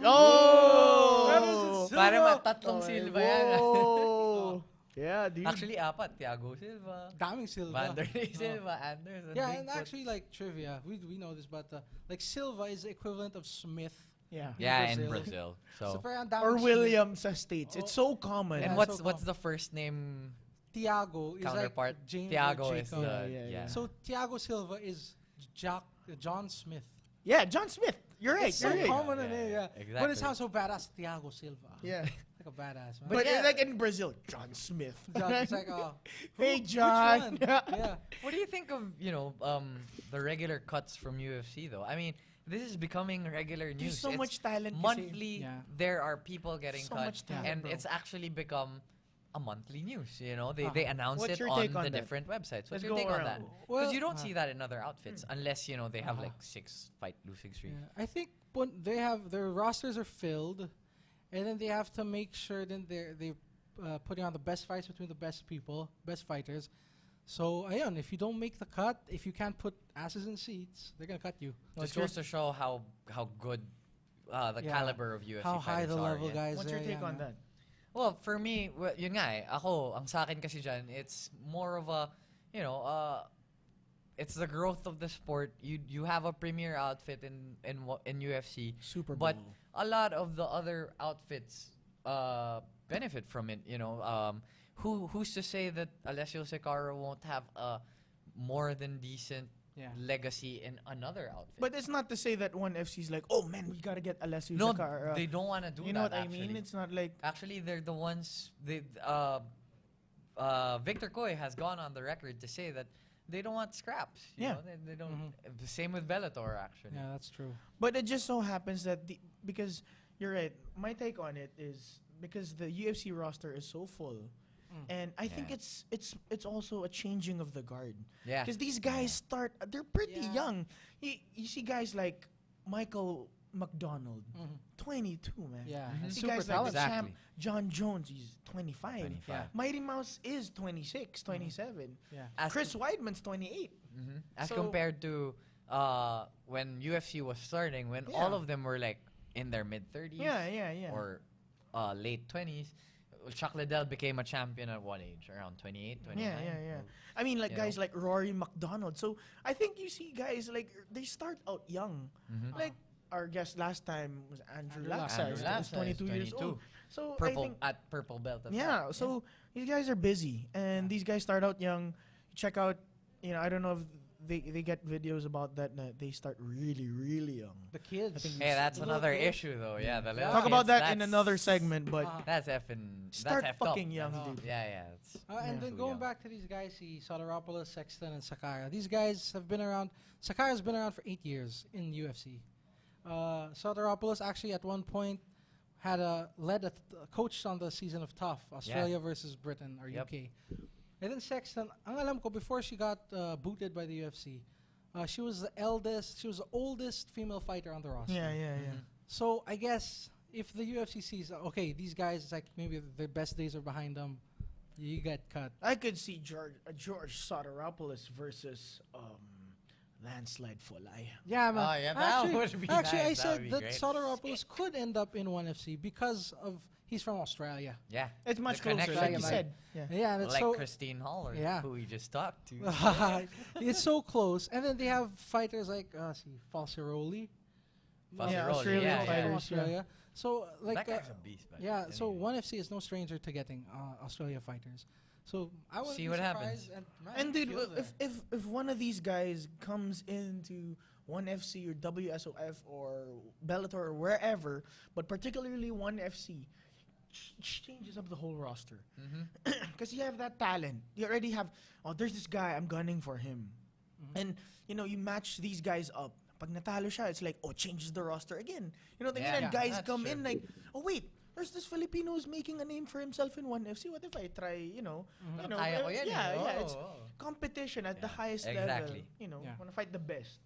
Oh! Parang tatlong Oh, Silva yan. whoa. Yeah, dude. Actually, 4. Thiago Silva, Daming Silva. Vanderlei Oh. Silva, Anderson. Yeah, and Bigfoot. actually, like trivia, we know this, but like Silva is the equivalent of Smith. yeah. Yeah, in Brazil. Brazil. So, parang daming Or Smith. William sa States. It's so common. Yeah, and so what's the first name Tiago is counterpart? like James Thiago or is Jacob. the Yeah. So Thiago Silva is John Smith. Yeah, John Smith. You're right. It's so You're right. common a Yeah, name, yeah, yeah. But it exactly. sounds so badass, Thiago Silva. Yeah. Like a badass, man. But yeah. like in Brazil, John Smith. It's like, Hey, which John. one? Yeah. Yeah. What do you think of the regular cuts from UFC though? I mean, this is becoming regular news. There's so It's much talent. kasi. monthly. Yeah. There are people getting So cut, much talent, and bro. it's actually become a monthly news. They announce What's it your on take on the that? different websites. What's Let's your go take on around. that? Well, Because you don't see that in other outfits unless they have like 6 fight losing streaks. Yeah. I think when they have their rosters are filled, and then they have to make sure then they putting on the best fights between the best people, best fighters. So ayun, if you don't make the cut, if you can't put asses in seats, they're gonna cut you. Just goes to show how good the Yeah. caliber of UFC How high fighters the are. level yeah. guys What's your are, take yeah, on man. that? Well, for me, yun nga eh. Ako, ang sa akin kasi dyan, it's more of a, it's the growth of the sport. You have a premier outfit in UFC, Super Bowl. but a lot of the other outfits benefit from it. Who's to say that Alessio Sakara won't have a more than decent Yeah. legacy in another outfit? But it's not to say that one FC's like, oh man, we gotta get Alessio no, Sakara. they don't want to do You that. know what I actually. mean? It's not like Actually, they're the ones. Victor Coy has gone on the record to say that they don't want scraps. You Yeah. know? They don't. The same with Bellator, actually. Yeah, that's true. But it just so happens that because you're right. My take on it is because the UFC roster is so full, and I think Yeah. it's also a changing of the guard. Yeah. Because these guys they're pretty Yeah. young. You see guys like Michael McDonald, 22, man. Yeah, Mhm. and See super guys like the talented. Exactly. champ John Jones, he's 25. 25. Mighty Mouse is 26, 27. Yeah. As Chris Weidman's 28. As So- compared to when UFC was starting, when all Yeah. of them were like in their mid 30s Yeah. or late 20s, Chuck Liddell became a champion at what age? Around 28, 29? Yeah. I mean, like You guys know? like Rory McDonald. So I think you see guys like they start out young. Mhm. Like our guest last time was Andrew Andrew Laksa. Laksa. He's Andrew Laksa is 22 years 22. old. So I Purple think at purple belt. At yeah. that. So these guys are busy, and these guys start out young. Check out, I don't know if they get videos about that. They start really young. The kids. Hey, that's The little another kids. issue though. Yeah, the little Talk about kids, that in that's- another segment, but That's effing. Start that's effed fucking up. young, That's- dude. Yeah. It's And Yeah. then Too going young. back to these guys, see Soteropoulos, Sexton, and Sakara. These guys have been around. Sakara's been around for 8 years in UFC. Soteropoulos actually at one point had coached on the season of Tough, Australia versus Britain or Yep. UK. And then Sexton, ang alam ko, before she got booted by the UFC, she was the oldest female fighter on the roster. yeah. So I guess if the UFC sees, okay, these guys, it's like maybe their best days are behind them, you get cut. I could see George Soteropoulos versus Landslide Folay. Yeah, man. Oh, yeah, that actually, would be actually, nice. I That would said be that great. Soteropoulos could end up in ONE FC because of he's from Australia. Yeah. It's much The closer, connection, like you man. said. Yeah. Yeah, and it's Like so Christine Haller, Yeah. who we just talked to. it's so close. And then they have fighters like Falsiroli. Falsiroli, Australian yeah, from fighters. Australia. So like that guy's a beast, man. yeah, I so mean, ONE FC is no stranger to getting Australia fighters. So I wouldn't See be what surprised. happens. Man, And dude, feel there. if one of these guys comes into ONE FC or WSOF or Bellator or wherever, but particularly ONE FC, changes up the whole roster. Mhm. Because you have that talent. You already have, there's this guy, I'm gunning for him. And, you match these guys up. Pag natalo siya, it's like, changes the roster again. You know what I mean? Yeah, And guys that's come true. in like, wait, there's this Filipino who's making a name for himself in ONE FC. What if I try, Kaya ko yan, yeah, eh. it's Oo. competition at the Yeah, highest level. exactly. Yeah. Want to fight the best.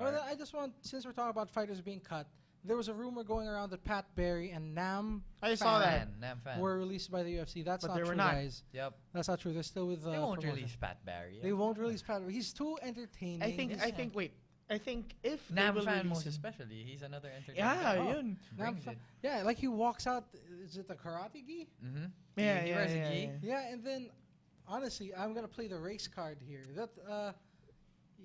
Well, I just want, since we're talking about fighters being cut, there was a rumor going around that Pat Barry and Nam I saw that. Nam fan. were released by the UFC. That's But not they were true, not. guys. Yep. That's not true. They're still with They won't promotion. release Pat Barry. They won't release Pat Barry. He's too entertaining. I think if they Nam will fan release most him- especially. He's another entertainer. Yeah, Oh. yun. Nam Brings fa- it. yeah, like he walks out. Is it the karate gi? Mm-hmm. Yeah, he yeah, wears yeah, a gi. yeah. Yeah, and then honestly, I'm gonna play the race card here. That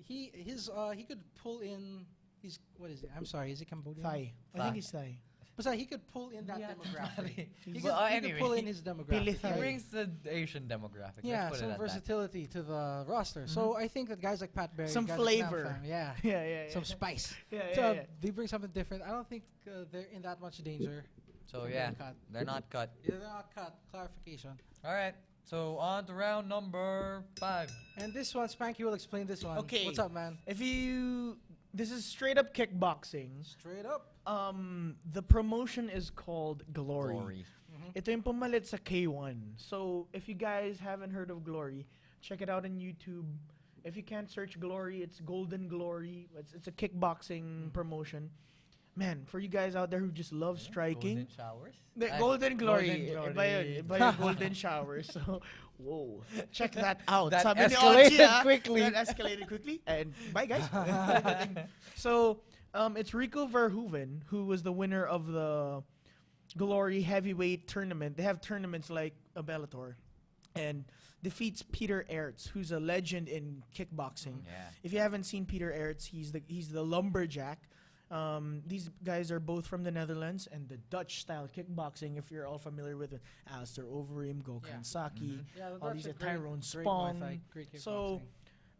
he could pull in. He's what is it? I'm sorry. Is it Cambodian? Thai. I Thai. think it's Thai. But he could pull in that Yeah, demographic. He could, Well, he could pull in his demographic. Pili He Thai. brings the Asian demographic. Yeah, Let's put some it at versatility to the roster. So I think that guys like Pat Barry, Some guys like Nam flavor. Pham, yeah, Yeah. some spice. Yeah, So they bring something different. I don't think they're in that much danger. that. So from yeah, being cut. they're not cut. Yeah, they're not cut. Clarification. All right. So on to round number 5. And this one, Spanky will explain this one. Okay. What's up, man? This is straight up kickboxing. Straight up. The promotion is called Glory. Ito yung pumalit sa K1. So, if you guys haven't heard of Glory, check it out on YouTube. If you can't search Glory, it's Golden Glory. It's a kickboxing promotion. Man, for you guys out there who just love striking, Golden showers. the Ay, Golden Glory. Golden Iba yun, Glory. iba yung Golden Shower. So, whoa. Check that out. That Sabi ni escalated Ochi, ah. quickly. That escalated quickly. And bye, guys. So, it's Rico Verhoeven, who was the winner of the Glory Heavyweight Tournament. They have tournaments like a Bellator. And defeats Peter Aerts, who's a legend in kickboxing. Yeah. If you haven't seen Peter Aerts, he's the lumberjack. These guys are both from the Netherlands and the Dutch style kickboxing. If you're all familiar with it, Alistair Overeem, Gokhan Saki, Yeah, all these are Tyrone great Spong. Muay Thai, great So kickboxing.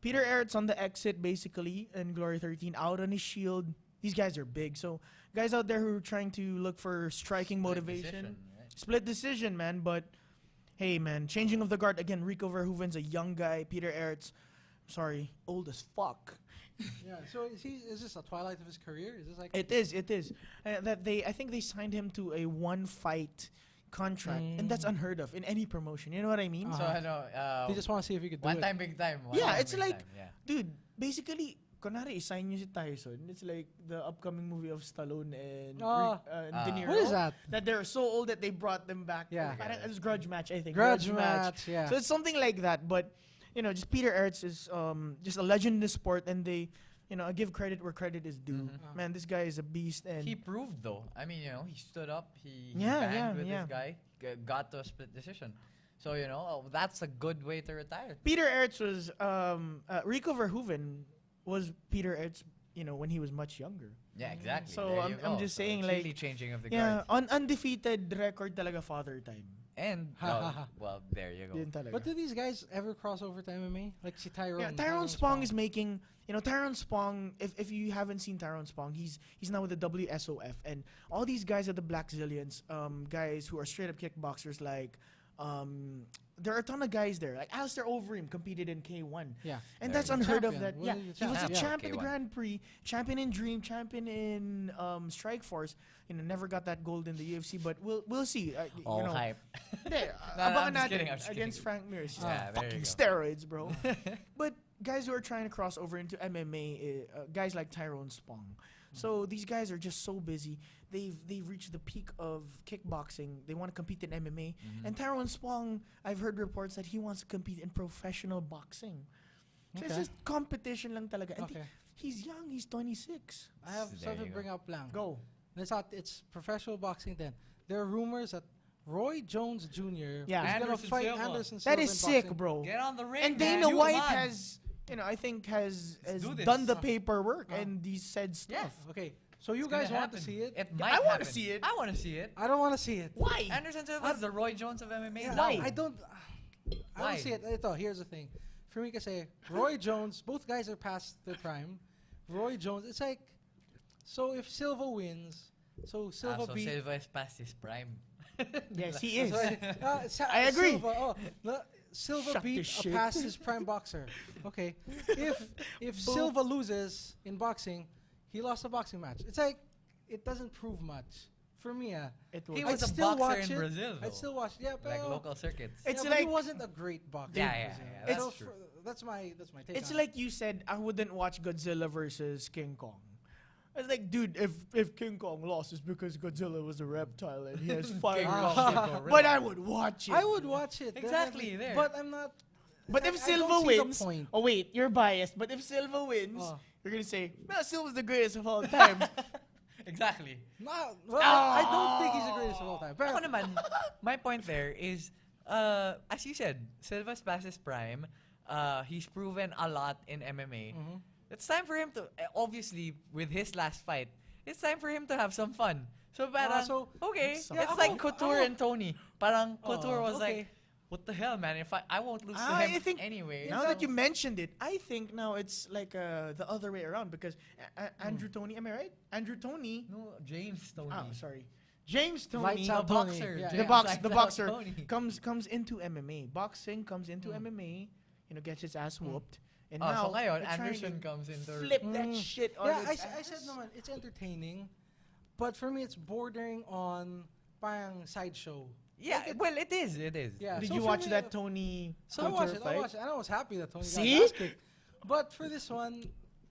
Peter Aerts on the exit basically in Glory 13, out on his shield. These guys are big. So guys out there who are trying to look for striking motivation, Decision, right? split decision, man. But hey, man, changing of the guard again. Rico Verhoeven's a young guy. Peter Aerts, sorry, old as fuck. Yeah. So is this a twilight of his career? Is this like It is. I think they signed him to a one fight contract, and that's unheard of in any promotion. You know what I mean? So I know. they just want to see if you could do One it? time, big time. One Yeah, time, it's big like- time, yeah. Dude, basically, kunwari, sign nyo si Tyson. It's like the upcoming movie of Stallone and, De Niro. What is that? That they're so old that they brought them back. Yeah. Parang it was Grudge Match, I think. Grudge match. Yeah. So it's something like that. But, just Peter Aerts is just a legend in the sport, and they I give credit where credit is due. Man, this guy is a beast, and He proved though. I mean, he stood up. He Yeah, banged yeah, with yeah. this guy. Got to a split decision. So that's a good way to retire. Peter Ertz was Rico Verhoeven was Peter Ertz, when he was much younger. Yeah, exactly. So There I'm- you I'm go. just So saying, it's like, really changing of the Yeah, guard. undefeated record talaga father time. And well, there you go. Yun talaga. But do these guys ever cross over to MMA? Like si Tyrone. Yeah, Tyrone Spong is making. Tyrone Spong. If you haven't seen Tyrone Spong, he's now with the WSOF, and all these guys are the Black Zillions, guys who are straight up kickboxers. Like, there are a ton of guys there. Like Alistair Overeem competed in K1, Yeah. and There that's you go. unheard of. Champion. That Well, yeah, he's he a was a champion. champ in the K1. Grand Prix, champion in Dream, champion in Strike Force. Never got that gold in the UFC, but we'll see. All hype. There, No, abangan I'm just natin kidding, I'm just against kidding. Frank Mir. It's just Yeah, there you fucking go. steroids, bro. But guys who are trying to cross over into MMA, guys like Tyrone Spong. So these guys are just so busy. They've reached the peak of kickboxing. They want to compete in MMA. And Tyrone Spong, I've heard reports that he wants to compete in professional boxing. So it's Okay. just competition lang talaga. And Okay. he's young. He's 26. I have There something you to bring up lang. Go. It's professional boxing then. There are rumors that Roy Jones Jr. Yeah. is going to Anderson fight Silva. Anderson Silva That in is sick, boxing. bro. Get on the ring, And man. Dana You White come on. has, I think has do this. done the paperwork Uh. and he said stuff. Okay, so you It's gonna guys want to happen. see it? It Yeah, might I wanna happen. see it. I want to see it. I don't want to see it. Why? Anderson Silva is the Roy Jones of MMA. Yeah, now. I don't. I Why? don't see it. Ito, here's the thing. For me, kasi Roy Jones, both guys are past their prime. Roy Jones, it's like, so if Silva wins, so Silva so beat. Silva is past his prime. Yes, he is. I agree. Silva Shut beat this a shit. past his prime boxer. Okay, if Silva loses in boxing, he lost a boxing match. It's like it doesn't prove much for me. It He will. was I'd a still boxer watch in it. Brazil, though. I'd still watch. Yeah, Like pero- local circuits. It's yeah, but he like- wasn't a great boxer. Yeah, in yeah, Brazil. yeah, that's So true. that's my take. It's on like you said, I wouldn't watch Godzilla versus King Kong. It's like, dude, if King Kong lost, it's because Godzilla was a reptile and he has fire. King and Kong's shit. a gorilla. But I would watch it. I would watch it Exactly, definitely, there. but I'm not. But if I Silva don't see the wins, point. oh wait, you're biased. But if Silva wins, Oh. you're gonna say, "No, Silva's the greatest of all time." Exactly. Well, I don't think he's the greatest of all time. Pero, Ako naman, my point there is, as you said, Silva's past his prime. He's proven a lot in MMA. Mhm. It's time for him to, obviously, with his last fight, it's time for him to have some fun. So parang, so- okay, Yeah, it's ako- like Couture ako- and Tony. Parang Couture was okay. like, what the hell, man? If I won't lose to I him think anyway. now that you mentioned it, I think now it's like the other way around because Andrew Tony, am I right? Andrew Tony. No, James Tony. Oh, sorry. James Tony, Lights The out Tony. boxer. Yeah, the yeah. box, Lights the out boxer Tony. comes into MMA. Boxing comes into MMA. Gets his ass whooped, and Oh, now so ngayon, they're trying Anderson to comes into flip that Mm. shit on Yeah, its I said ass. naman, it's entertaining, but for me, it's bordering on parang sideshow. Yeah, well, it is. It is. Yeah. Did so you for watch me, that Tony I watched Couture it. I fight? watched it. And I was happy that Tony See? got his ass kicked. But for this one,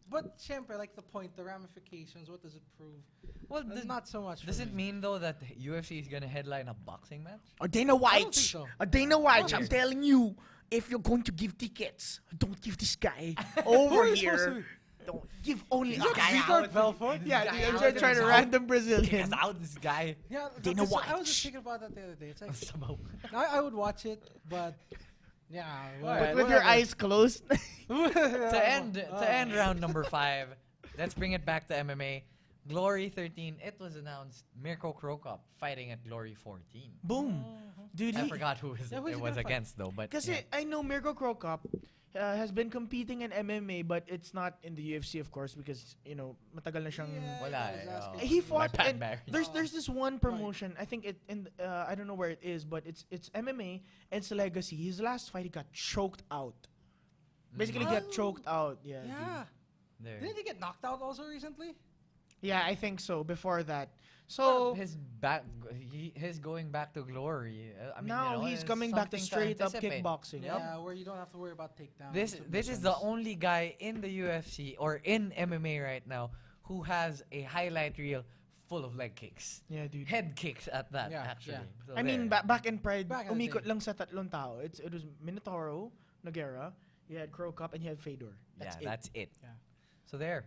but syempre, like the point, the ramifications, what does it prove? Well, Not so much. does for it me. mean though that UFC is gonna headline a boxing match? Or Dana White. think so. Dana White. I I'm don't telling you, if you're going to give tickets, don't give this guy Who over are you supposed to here. be? Don't give only This this guy guy out. out. Belfort? Yeah, This guy I'm out. trying to This guy random Kick Brazilian. us out, this guy. Yeah, Dana I was White. just thinking about that the other day. It's like Somehow. I would watch it, but yeah. But with your eyes closed. to end round number 5, let's bring it back to MMA. Glory 13. It was announced Mirko Krokop fighting at Glory 14. Boom. Dude, I forgot who Yeah, who's it he was gonna fight? against though, but Kasi yeah. I know Mirko Krokop has been competing in MMA, but it's not in the UFC, of course, because, matagal na siyang... Wala Yeah, eh, last oh. game. He fought, Pat and Barry. there's this one promotion. I think I don't know where it is, but it's MMA and it's a legacy. His last fight, he got choked out. Basically, got Oh. choked out. Yeah. dude. Yeah. There. Didn't he get knocked out also recently? Yeah, I think so. Before that, Well, so his going back to Glory. I mean, now he's it's coming back to something straight up anticipate. kickboxing. Yeah, where you don't have to worry about takedowns. This or this is missions. the only guy in the UFC or in MMA right now who has a highlight reel full of leg kicks, Yeah, dude. head kicks at that. Yeah, actually, yeah. So I mean, there. back in Pride, Back in the umikot day. lang sa tatlong tao. It was Minotauro, Noguera, you had Crow Cup, and you had Fedor. yeah, That's it. that's it. Yeah. So So there.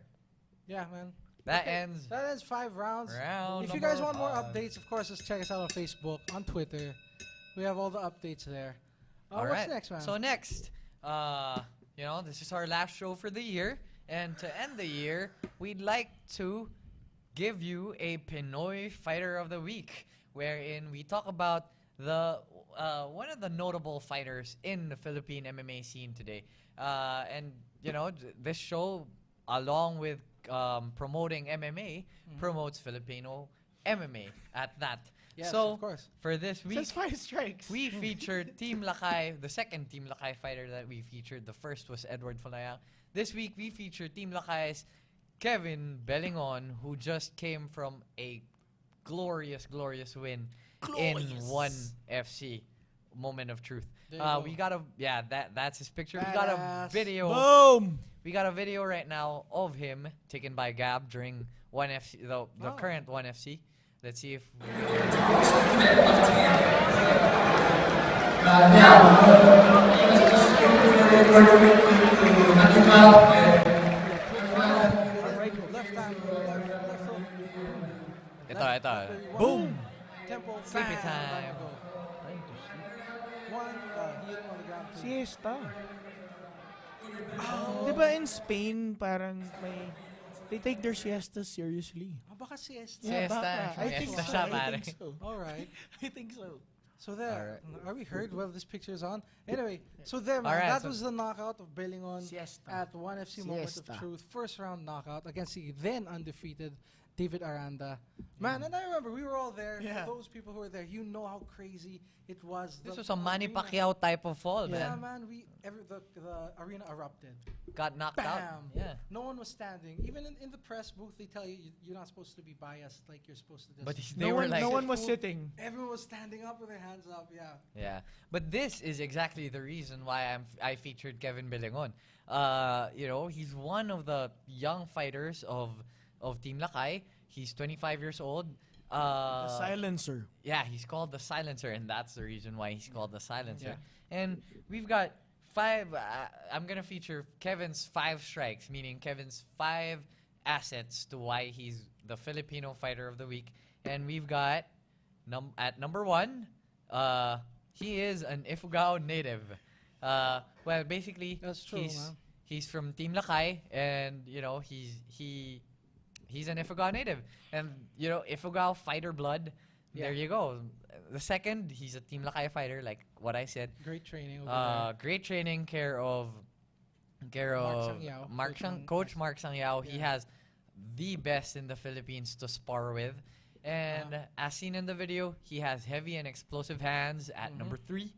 Yeah, man. That Okay, ends That ends 5 rounds. round If you guys number want more 5. updates, of course, just check us out on Facebook, on Twitter. We have all the updates there. All What's right. next, man? So next, this is our last show for the year, and to end the year, we'd like to give you a Pinoy Fighter of the Week, wherein we talk about the one of the notable fighters in the Philippine MMA scene today. This show, along with promoting MMA, promotes Filipino MMA at that. Yes, so of course. for this week, Says 5 strikes. we featured Team Lakay, the second Team Lakay fighter that we featured. The first was Edward Falayang. This week, we featured Team Lakay's Kevin Bellingon, who just came from a glorious, glorious win in ONE FC. Moment of truth. There you go. We got that's his picture. We got a Badass. video. Boom. We got a video right now of him taken by Gab during ONE FC, the current ONE FC. Let's see if Left hand, left hook. ito. Boom. Tempo. Sleepy bam, time. down you go. One, he hit him on the ground. Two. Siesta. Diba in Spain, parang they take their siesta seriously. Baka siesta. Siesta. baka. I think Siesta so. siya, I pare. think so. All right. I think so. So there, are we heard? Well, this picture is on. Anyway, so there, man, Alright, that so- was the knockout of Bellingon Siesta. at ONE FC Moment Siesta. of Truth. First round knockout against the then undefeated David Aranda. Man, and I remember we were all there. Yeah. For those people who were there, you know how crazy it was. This The was a Manny arena- Pacquiao type of fall, Yeah, man. man, the arena erupted. Got knocked out. Bam! Yeah. No one was standing. Even in the press booth, they tell you you're not supposed to be biased. Like you're supposed to just. But they No were one, like, no one was sitting. Everyone was standing up with their hands up. Yeah. yeah. But this is exactly the reason why I featured Kevin Bellingon. He's one of the young fighters of Team Lakay. He's 25 years old. The silencer. Yeah, he's called the Silencer, and that's the reason why he's called the Silencer. And we've got 5. I'm gonna feature Kevin's 5 strikes, meaning Kevin's 5 assets to why he's the Filipino Fighter of the Week. And we've got at number 1, he is an Ifugao native. Well, basically, That's true, man. he's from Team Lakay, and he's an Ifugao native. And, Ifugao fighter blood, there you go. The second, he's a Team Lakay fighter, like what I said. Great training over there. Great training, care of Sangyao, Coach Mark Sangyao. He Yeah. has the best in the Philippines to spar with. And as seen in the video, he has heavy and explosive hands at number 3.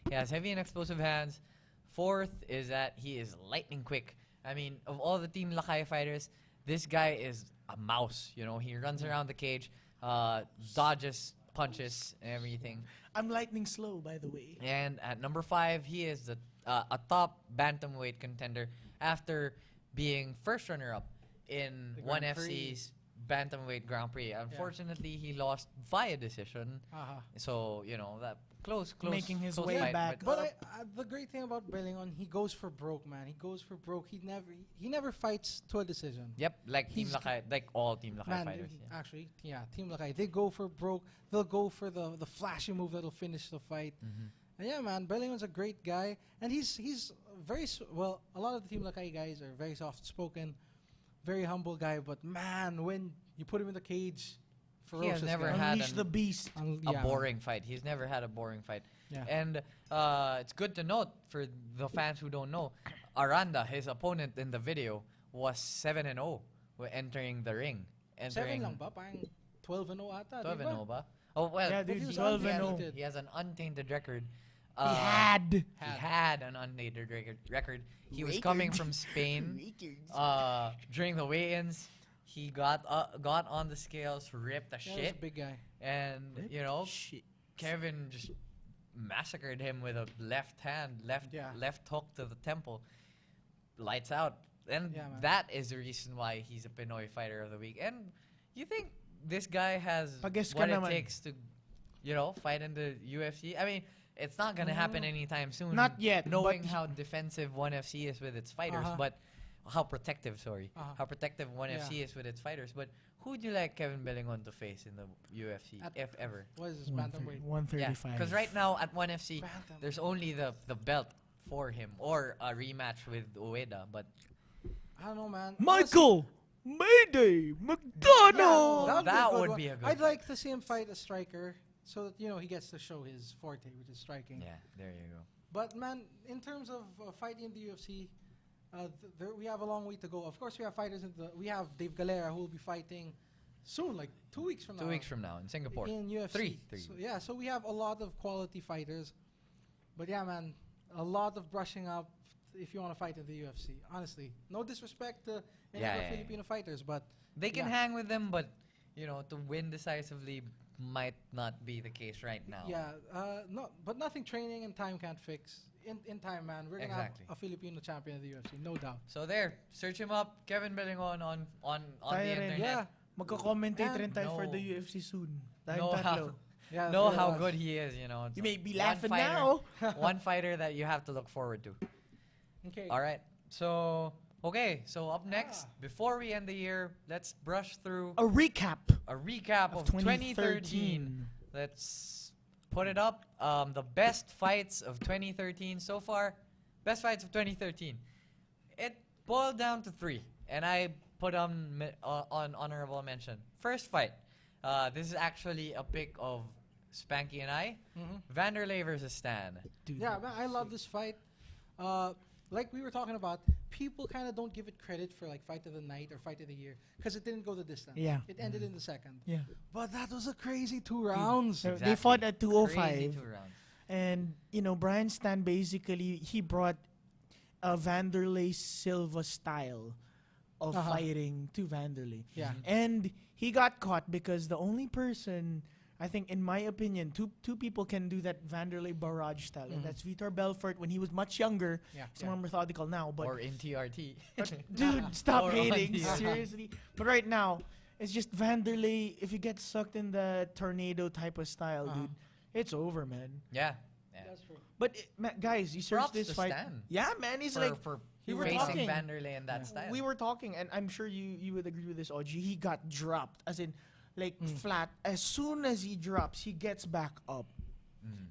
He has heavy and explosive hands. 4th is that he is lightning quick. I mean, of all the Team Lakay fighters, this guy is a mouse. He runs around the cage, dodges punches and everything. I'm lightning slow, by the way. And at number 5, he is a top bantamweight contender after being first runner-up in The ONE Grand Prix. FC's bantamweight Grand Prix. Unfortunately, he lost via decision. So that close, Making his close way fight, back. But the great thing about Bellingon, he goes for broke, man. He goes for broke. He never fights to a decision. Yep, like Team He's- Lakay, like all Team Lakay Man, fighters. Yeah. actually, Team Lakay, they go for broke. They'll go for the flashy move that'll finish the fight. And yeah, man, Bellingon's a great guy, and he's very well. A lot of the Team Lakay guys are very soft spoken, very humble guy. But man, when you put him in the cage, He has ferocious never guy. had Unleash the beast. a boring fight. He's never had a boring fight. Yeah. And it's good to note for the fans who don't know, Aranda, his opponent in the video, was 7-0 entering the ring. 7 lang ba? Parang 12-0 ata, 12-0 ba? Oh, well, Yeah, But dude, he was 12-0. undefeated. he has an untainted record. He had. He had an untainted record. He was coming from Spain. During the weigh-ins, he got on the scales, ripped the Yeah, he was a shit, big guy. and Shit. Kevin just massacred him with a left hook to the temple. Lights out. And Yeah, man. that is the reason why he's a Pinoy Fighter of the Week. And you think this guy has Pages ka what it naman. takes to, fight in the UFC? I mean, it's not gonna happen anytime soon. Not yet, Knowing but how defensive ONE FC is with its fighters, Uh-huh. but how protective, how protective ONE Yeah. FC is with its fighters. But who would you like Kevin Bellingon to face in the UFC, At- if ever? What is this bantamweight? 135. Because right now at ONE FC, Bantam. there's only the belt for him or a rematch with Ueda. But I don't know, man. Michael Mayday McDonald. That good would one. be a good I'd fight. like to see him fight a striker, so that he gets to show his forte, which is striking. yeah, there you go. But man, in terms of fighting in the UFC, we have a long way to go. Of course, we have fighters we have Dave Galera who will be fighting soon, like 2 weeks from now. 2 weeks from now in Singapore. in UFC. Three. So we have a lot of quality fighters. But yeah, man, a lot of brushing up if you want to fight in the UFC. Honestly, no disrespect to any Yeah, other yeah, Filipino fighters, but They can yeah. hang with them, but to win decisively might not be the case right now. but nothing training and time can't fix. In time, man, we're gonna Exactly. have a Filipino champion in the UFC, no doubt. So there, search him up, Kevin Bellingon on the Tayo rin. internet. Yeah, Magko-commentate And rin tayo for know- the UFC soon. know Tayong tatlo. yeah. Know for how us. good he is. It's You may be one laughing fighter- now. One fighter that you have to look forward to. Okay. All right. So up next, before we end the year, let's brush through A recap a recap of 2013. Let's put it up. The best fights of 2013 so far. Best fights of 2013. It boiled down to 3, and I put on honorable mention. First fight. This is actually a pick of Spanky and I. Mhm. Vanderlei versus Stan. Dude, Yeah, man, I love this fight. Like we were talking about, people kind of don't give it credit for like fight of the night or fight of the year because it didn't go the distance. Yeah. It ended in the second. Yeah. But that was a crazy 2 rounds. They Exactly. fought at Crazy 205. 2 rounds. And, Brian Stan basically, he brought a Vanderlei Silva style of Uh-huh. fighting to Vanderlei. Yeah. And he got caught because the only person, I think, in my opinion, two people can do that Vanderlei barrage style. Mhm. And that's Vitor Belfort when he was much younger. Yeah. He's more methodical now. But Or in TRT. dude, stop Or on hating. the- Seriously. But right now, it's just Vanderlei. If you get sucked in the tornado type of style, Uh-huh. dude, it's over, man. Yeah. That's true. But guys, you search Props this to fight. Stan. Yeah, man, he's For, like for we were facing talking. Vanderlei in that style. we were talking, and I'm sure you would agree with this, OG. He got dropped, as in, like flat. As soon as he drops, he gets back up,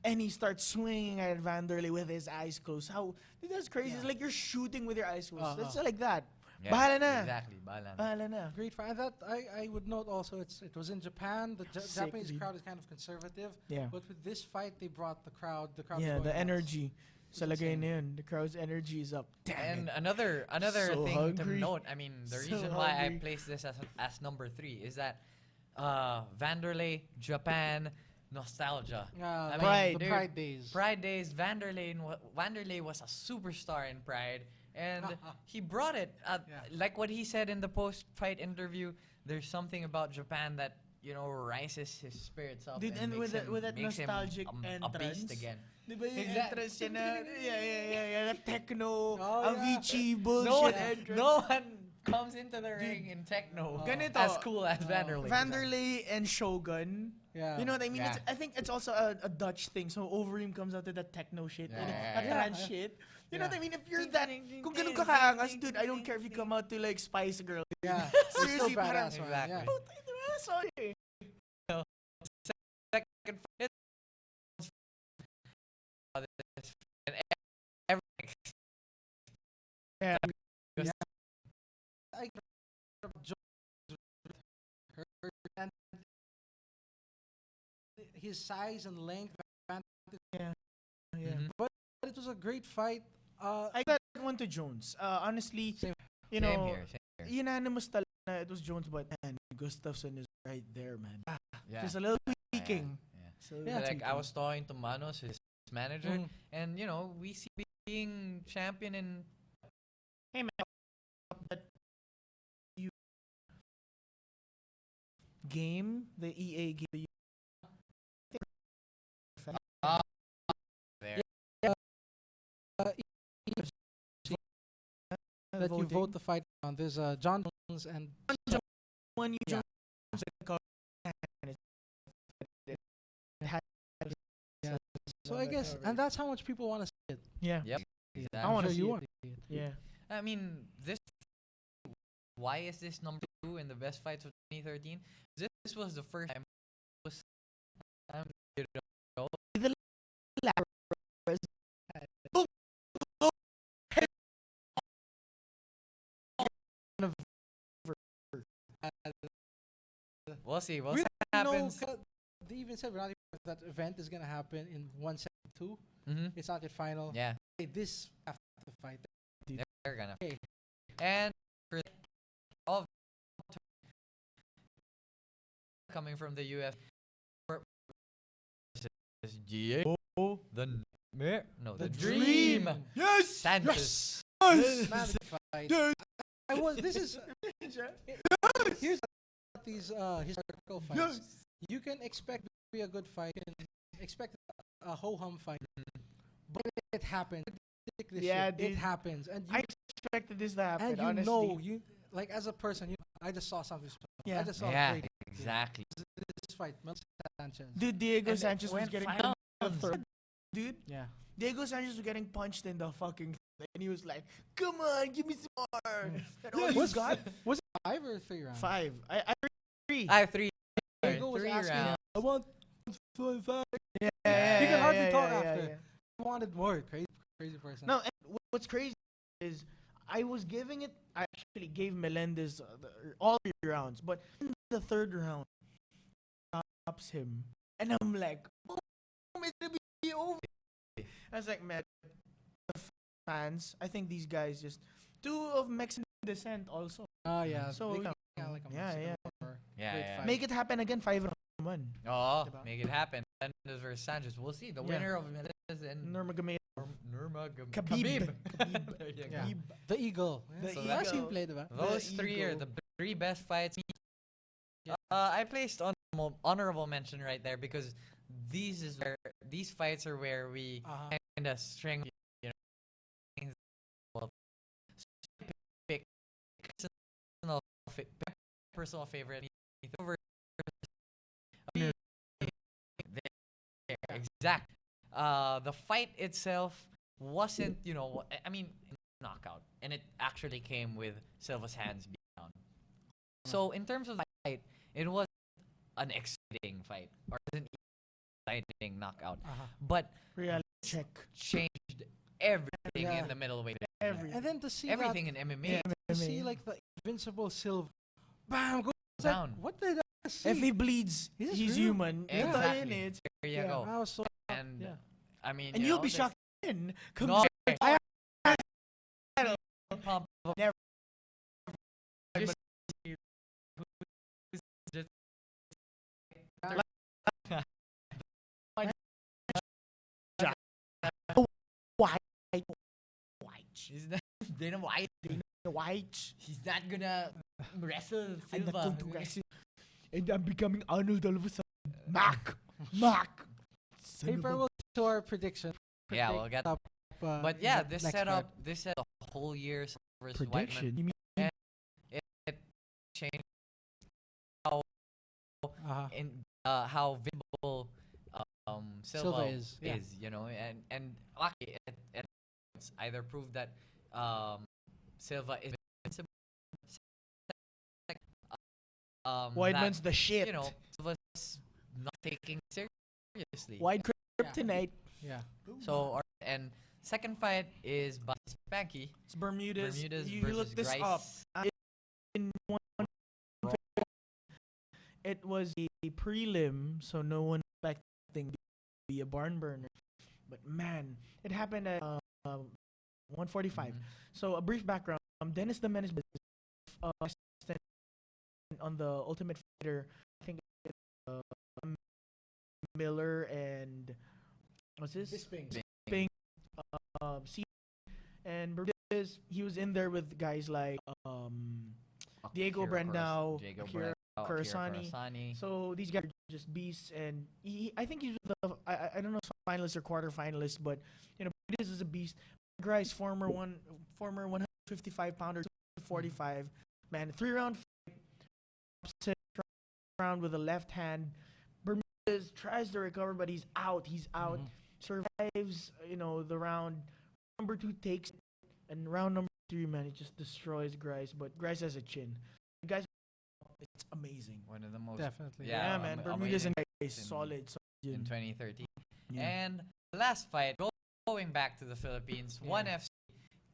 and he starts swinging at Vanderlei with his eyes closed. How dude, that's crazy. It's like you're shooting with your eyes closed. It's like that. Yeah, Bahala na. Exactly. Bahala na. Bahala na. Great fight. And that I would note also it was in Japan. The Sick, Japanese dude. crowd is kind of conservative. Yeah. But with this fight, they brought the crowd. The crowd. Yeah, was the going nuts. energy. Sa lagay na yun, the crowd's energy is up. Damn And it. another So thing hungry. to note, I mean, the So reason why I hungry. placed this as number 3 is that Vanderlei, Japan, nostalgia. Yeah, I like mean, Pride. the dude, Pride days. Pride days, Vanderlei was a superstar in Pride, and he brought it. Yeah. Like what he said in the post-fight interview, there's something about Japan that rises his spirits up. Dude, and makes with that makes him nostalgic a beast entrance. again. Di ba yung Exact- entrance niya na, yeah, the techno, Oh, Avicii No bullshit one, entrance. no one comes into the ring in techno Ganito. as cool as Vanderlei. Vanderlei and Shogun. Yeah. You know what I mean? Yeah. I think it's also a Dutch thing. So Overeem comes out to that techno shit, Yeah, and yeah, a yeah. trance Yeah. shit. You know Yeah. what I mean? If you're that, kung ganun ka kaangas, dude, I don't care if you come out to like Spice Girl. Yeah. Seriously, It's so parang, badass, man. Exactly. Yeah. puta, di ba? Sorry. Second fight. And everything. Yeah. I and his size and length. Yeah. Mhm. But it was a great fight. I got one to Jones. Honestly, Same. you Same know, here. Same here. unanimous talaga na it was Jones, but man, Gustafsson is right there, man. Yeah. Just a little tweaking. Yeah. So, Yeah, Like I was talking to Manos, his manager, Mhm. and we see being champion in hey man, but you game the EA game. there. That you vote the fight on. There's John Jones and When you Yeah. Jones, so I guess, and that's how much people want to see it. yeah, Yep. I Exactly. want to Sure see you it. want to see it. Yeah, I mean, this why is this number 2 in the best fights of 2013? This was the first time was you know, The Lapras. we'll see. We'll We see what don't know. happens. They even said we're not even sure if that event is gonna happen in 172. Mm-hmm. It's not yet final. Yeah, Okay, this after the fight. they're gonna. Okay. And for all coming from the UFC, Diego, the nightmare, no, the dream. Yes. Sanchez. This fight. I was. This is. Here's these historical fights. You can expect to be a good fight. You can expect a ho-hum fight, but it happens. Yeah, it dude. happens, and you, I expected this to happen. and you honestly. know, you like as a person, you. I just saw something special. Yeah. I just saw Yeah, a great exactly. this fight. Mel Sanchez. Dude, Diego And it Sanchez was went getting finals. the third. Dude, Yeah. Diego Sanchez was getting punched in the fucking thing, and he was like, "Come on, give me some more." And all he's got Was it 5 or 3 rounds? 5. I 3. I have 3. Diego was 3 asking, rounds. I want 5. Yeah, He could hardly yeah, talk yeah, after. yeah. He wanted more. Crazy person. No, and what's crazy is I was giving it. I actually gave Melendez all 3 rounds, but in the third round, stops him, and I'm like, "Oh, it'll be over." I was like, "Man, the fans. I think these guys just 2 of Mexican descent also. Oh yeah. So, they you know, kinda like a yeah, Mexican yeah. war. Yeah, Great yeah. fight. Make it happen again. 5-1. Oh, Diba? make it happen. Menendez versus Sanchez. We'll see. The Yeah. winner of Menendez and Nurmagomedov. Khabib. Khabib. There you Yeah. go. The Eagle. The So Yeah. that's Eagle. Simple, diba? Those The 3 are Eagle. the 3 best fights. Yeah. I placed honorable mention right there because these fights are where we Uh-huh. kind of string, things. Well, pick personal favorite. Over exact. The fight itself wasn't, I mean, knockout, and it actually came with Silva's hands being down. So in terms of the fight, it was an exciting fight or an exciting knockout, Uh-huh. but Reality check. changed everything Yeah. in the middleweight. Everything. And then to see Everything in MMA. Yeah. to see like the invincible Silva, bam, goes Down. Like, what did I see? If he bleeds, He's he's real. human. Yeah. Exactly. It's, There you Yeah. go. I was so And yeah. I mean, and you you'll know, be there's shocked in. No, I pump of- Never. Just- just- White. He's not, Dana White. White. He's not gonna wrestle I'm not Silva. going to wrestle. And I'm becoming Arnold all of a sudden. Mac. Mac. Son Hey, of a- farewell to our prediction. Yeah, we'll get. Up, But yeah, the this next set card. up a whole year versus prediction. Whiteman. You mean It changed how Uh-huh. how visible Silva is, yeah. and lucky it's either proved that Silva is invincible. Weidman's the that, shit. Silva's not taking seriously. Wide kryptonite. Yeah. And second fight is by Spanky. It's Bermuda's. Bermudez You versus look this Grice. up. In one, it was a prelim, so no one expecting to be a barn burner. But man, it happened at 145. Mhm. So a brief background: Dennis the Menace on the Ultimate Fighter. I think Miller and what's this? Bisping. C and Bermudez. He was in there with guys like Diego Brandao, Diego Akira Brandao, Kurosani. So these guys are just beasts, and I think he's the I don't know if finalist or quarterfinalist, but Bermudez is a beast. Grice, former 155 pounder, 245 man, 3-round fight, upset round with a left hand. Bermudez tries to recover, but he's out. He's out. Mhm. Survives, the round. Number 2 takes it, and round number 3-man, he just destroys Grice, but Grice has a chin. The guys, it's amazing. One of the most Definitely. Yeah, man. Bermudez and Grice, in- solid. in Yun. 2013. Yeah. And the last fight, going back to the Philippines, Yeah. 1FC,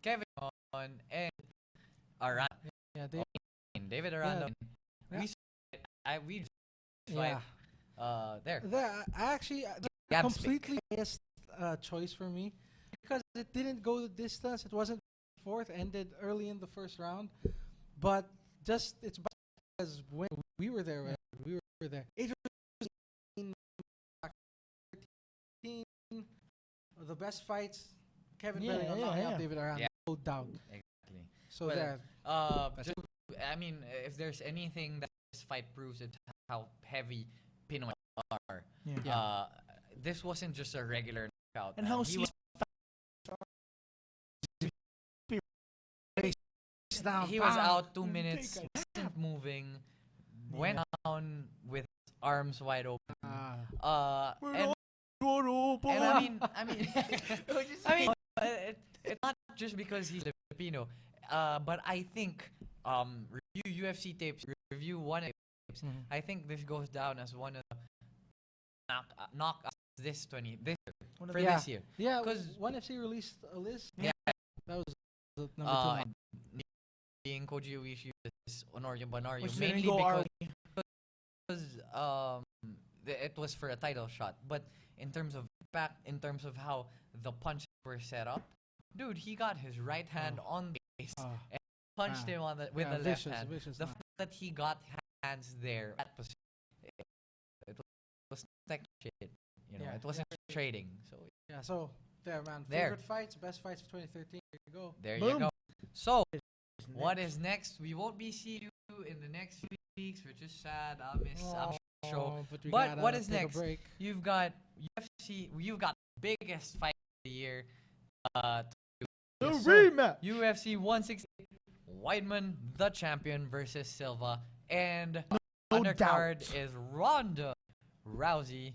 Kevin On and Aran. Yeah, they, David Aranda. Yeah. We saw it. We yeah. fight there. I actually Gab completely biased choice for me because it didn't go the distance. It wasn't fourth, ended early in the first round, but just it's because when we were there, we were there. It was 13, the best fights. Kevin Yeah, Bellingham yeah, knocking yeah. out David Aranda, Yeah. no doubt. Exactly. So Well, there. Just, I mean, if there's anything that this fight proves, it's how heavy Pinoy are. Yeah. This wasn't just a regular knockout. And how he was, Down, he was bang. out 2 minutes, wasn't moving, went down with arms wide open. And I mean, it's not just because he's Filipino, but I think review UFC tapes, review one tapes. Mhm. I think this goes down as one of the knockouts this One of for the- Yeah. this year. Yeah, 'Cause- 1FC released a list. Yeah. That was the number 2 one. And being Koji Uishi is Honorio Bonario, Which mainly didn't go our because it was for a title shot. But in terms of impact, in terms of how the punches were set up, dude, he got his right hand on the base and punched him on the with Yeah, the left vicious, hand. vicious The knock. fact that he got hands there at position, it was tech shit. You know, Yeah. it wasn't trading. So Yeah, so there, man. There. Favorite fights, best fights of 2013. Here you go. there Boom. you go. So Next. what is next? We won't be seeing you in the next few weeks, which is sad. I'll miss our show. But, we But gotta what is take a next? break. You've got UFC. You've got the biggest fight of the year. The Yes, sir. rematch. UFC 168. Weidman, the champion, versus Silva, and No undercard doubt. is Ronda Rousey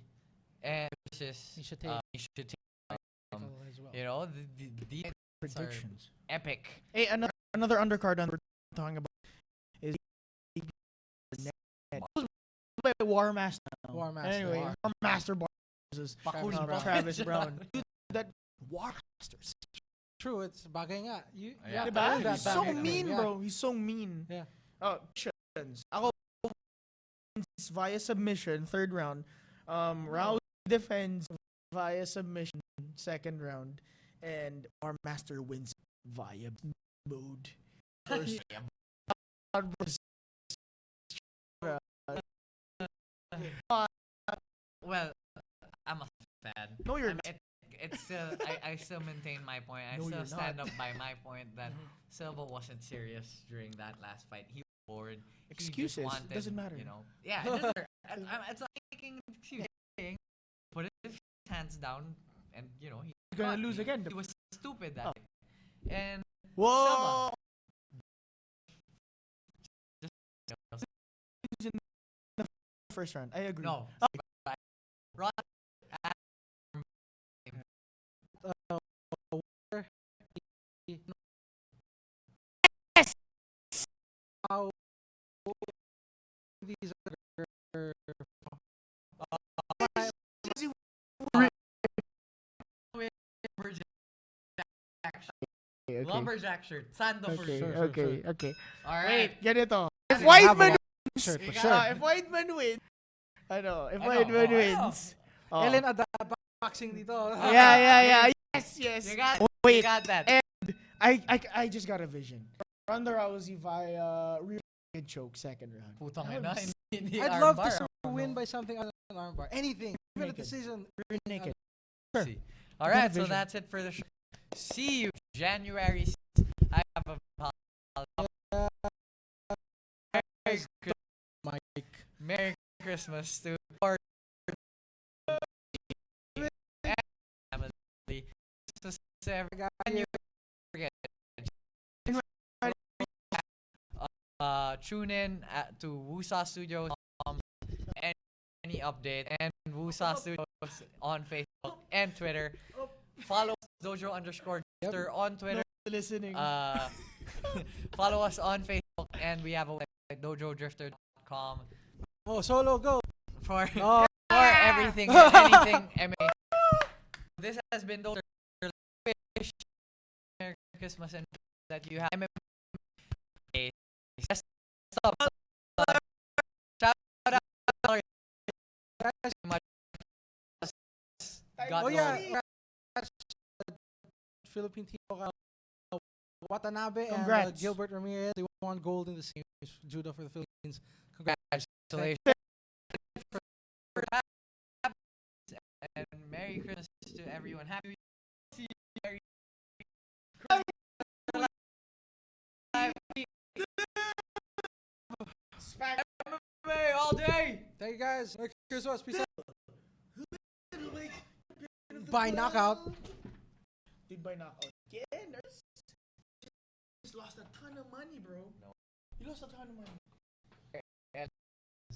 and versus Misha Tate. Misha Tate. As well. You know, the Predictions. epic. Hey, another undercard we're talking about is by War Master. War Master. Anyway, War Master versus Travis Brown. Brown. Travis Brown. Dude, that War Masters. True, it's bagay nga. You Yeah. have to Diba? earn that He's so back. mean, Yeah. bro. He's so mean. Yeah. Oh, questions. Ako via submission, third round. Rousey defends via submission, second round, and War Master wins via mode. First round versus Well, I'm a fan. No, you're I mean, it's still. I still maintain my point. I No, still you're stand not. up by my point that Silva wasn't serious during that last fight. He was bored. He just Excuses. wanted, Doesn't matter. You know. Yeah, it doesn't matter. It's like making an excuse. Put his hands down, and you know he's gonna lose again. He was stupid that day. And Whoa! In the first round, I agree. no, Ron, How these are lumberjack shirt, Sando for Okay, sure. okay, okay. All right. Wait, ganito. If They have a Weidman white shirt for You sure. got if Weidman wins, if I know, Weidman I know. wins. Oh. Ellen Adaba boxing dito. Yeah. Yes, yes. You got, you Wait, got that. I just got a vision. Ronda Rousey via rear naked choke, second round. Putang That ina, was hindi I'd love to armbar, see her ano. win by something other than armbar. Anything. Even a Naked. decision. rear naked. See. All right, so vision. that's it for the show. See you January 6th. I have a Merry Christmas. Mike. Merry Christmas to our family. Christmas to everyone. You forget. Tune in to Wusa Studios any update and Wusa Studios on Facebook and Twitter. Follow Dojo _ Twitter on Twitter listening. Follow us on Facebook, and we have a website, dojodrifter.com, Oh, Solo, go. for Oh. for everything and anything MMA. This has been Dojo. Wish Merry Christmas and that you have MMA. Stop. Shout out. Much. God Oh yeah, knows. congrats, Philippine team. Watanabe and Congrats. Gilbert Ramirez. They won gold in the same judo for the Philippines. Congratulations. And Merry Christmas to everyone. Happy Merry Christmas. MMA all day. Thank you guys. Merry Christmas. Peace out. By knockout. Dude, by knockout. Yeah, nurse. Just lost a ton of money, bro. No. You lost a ton of money.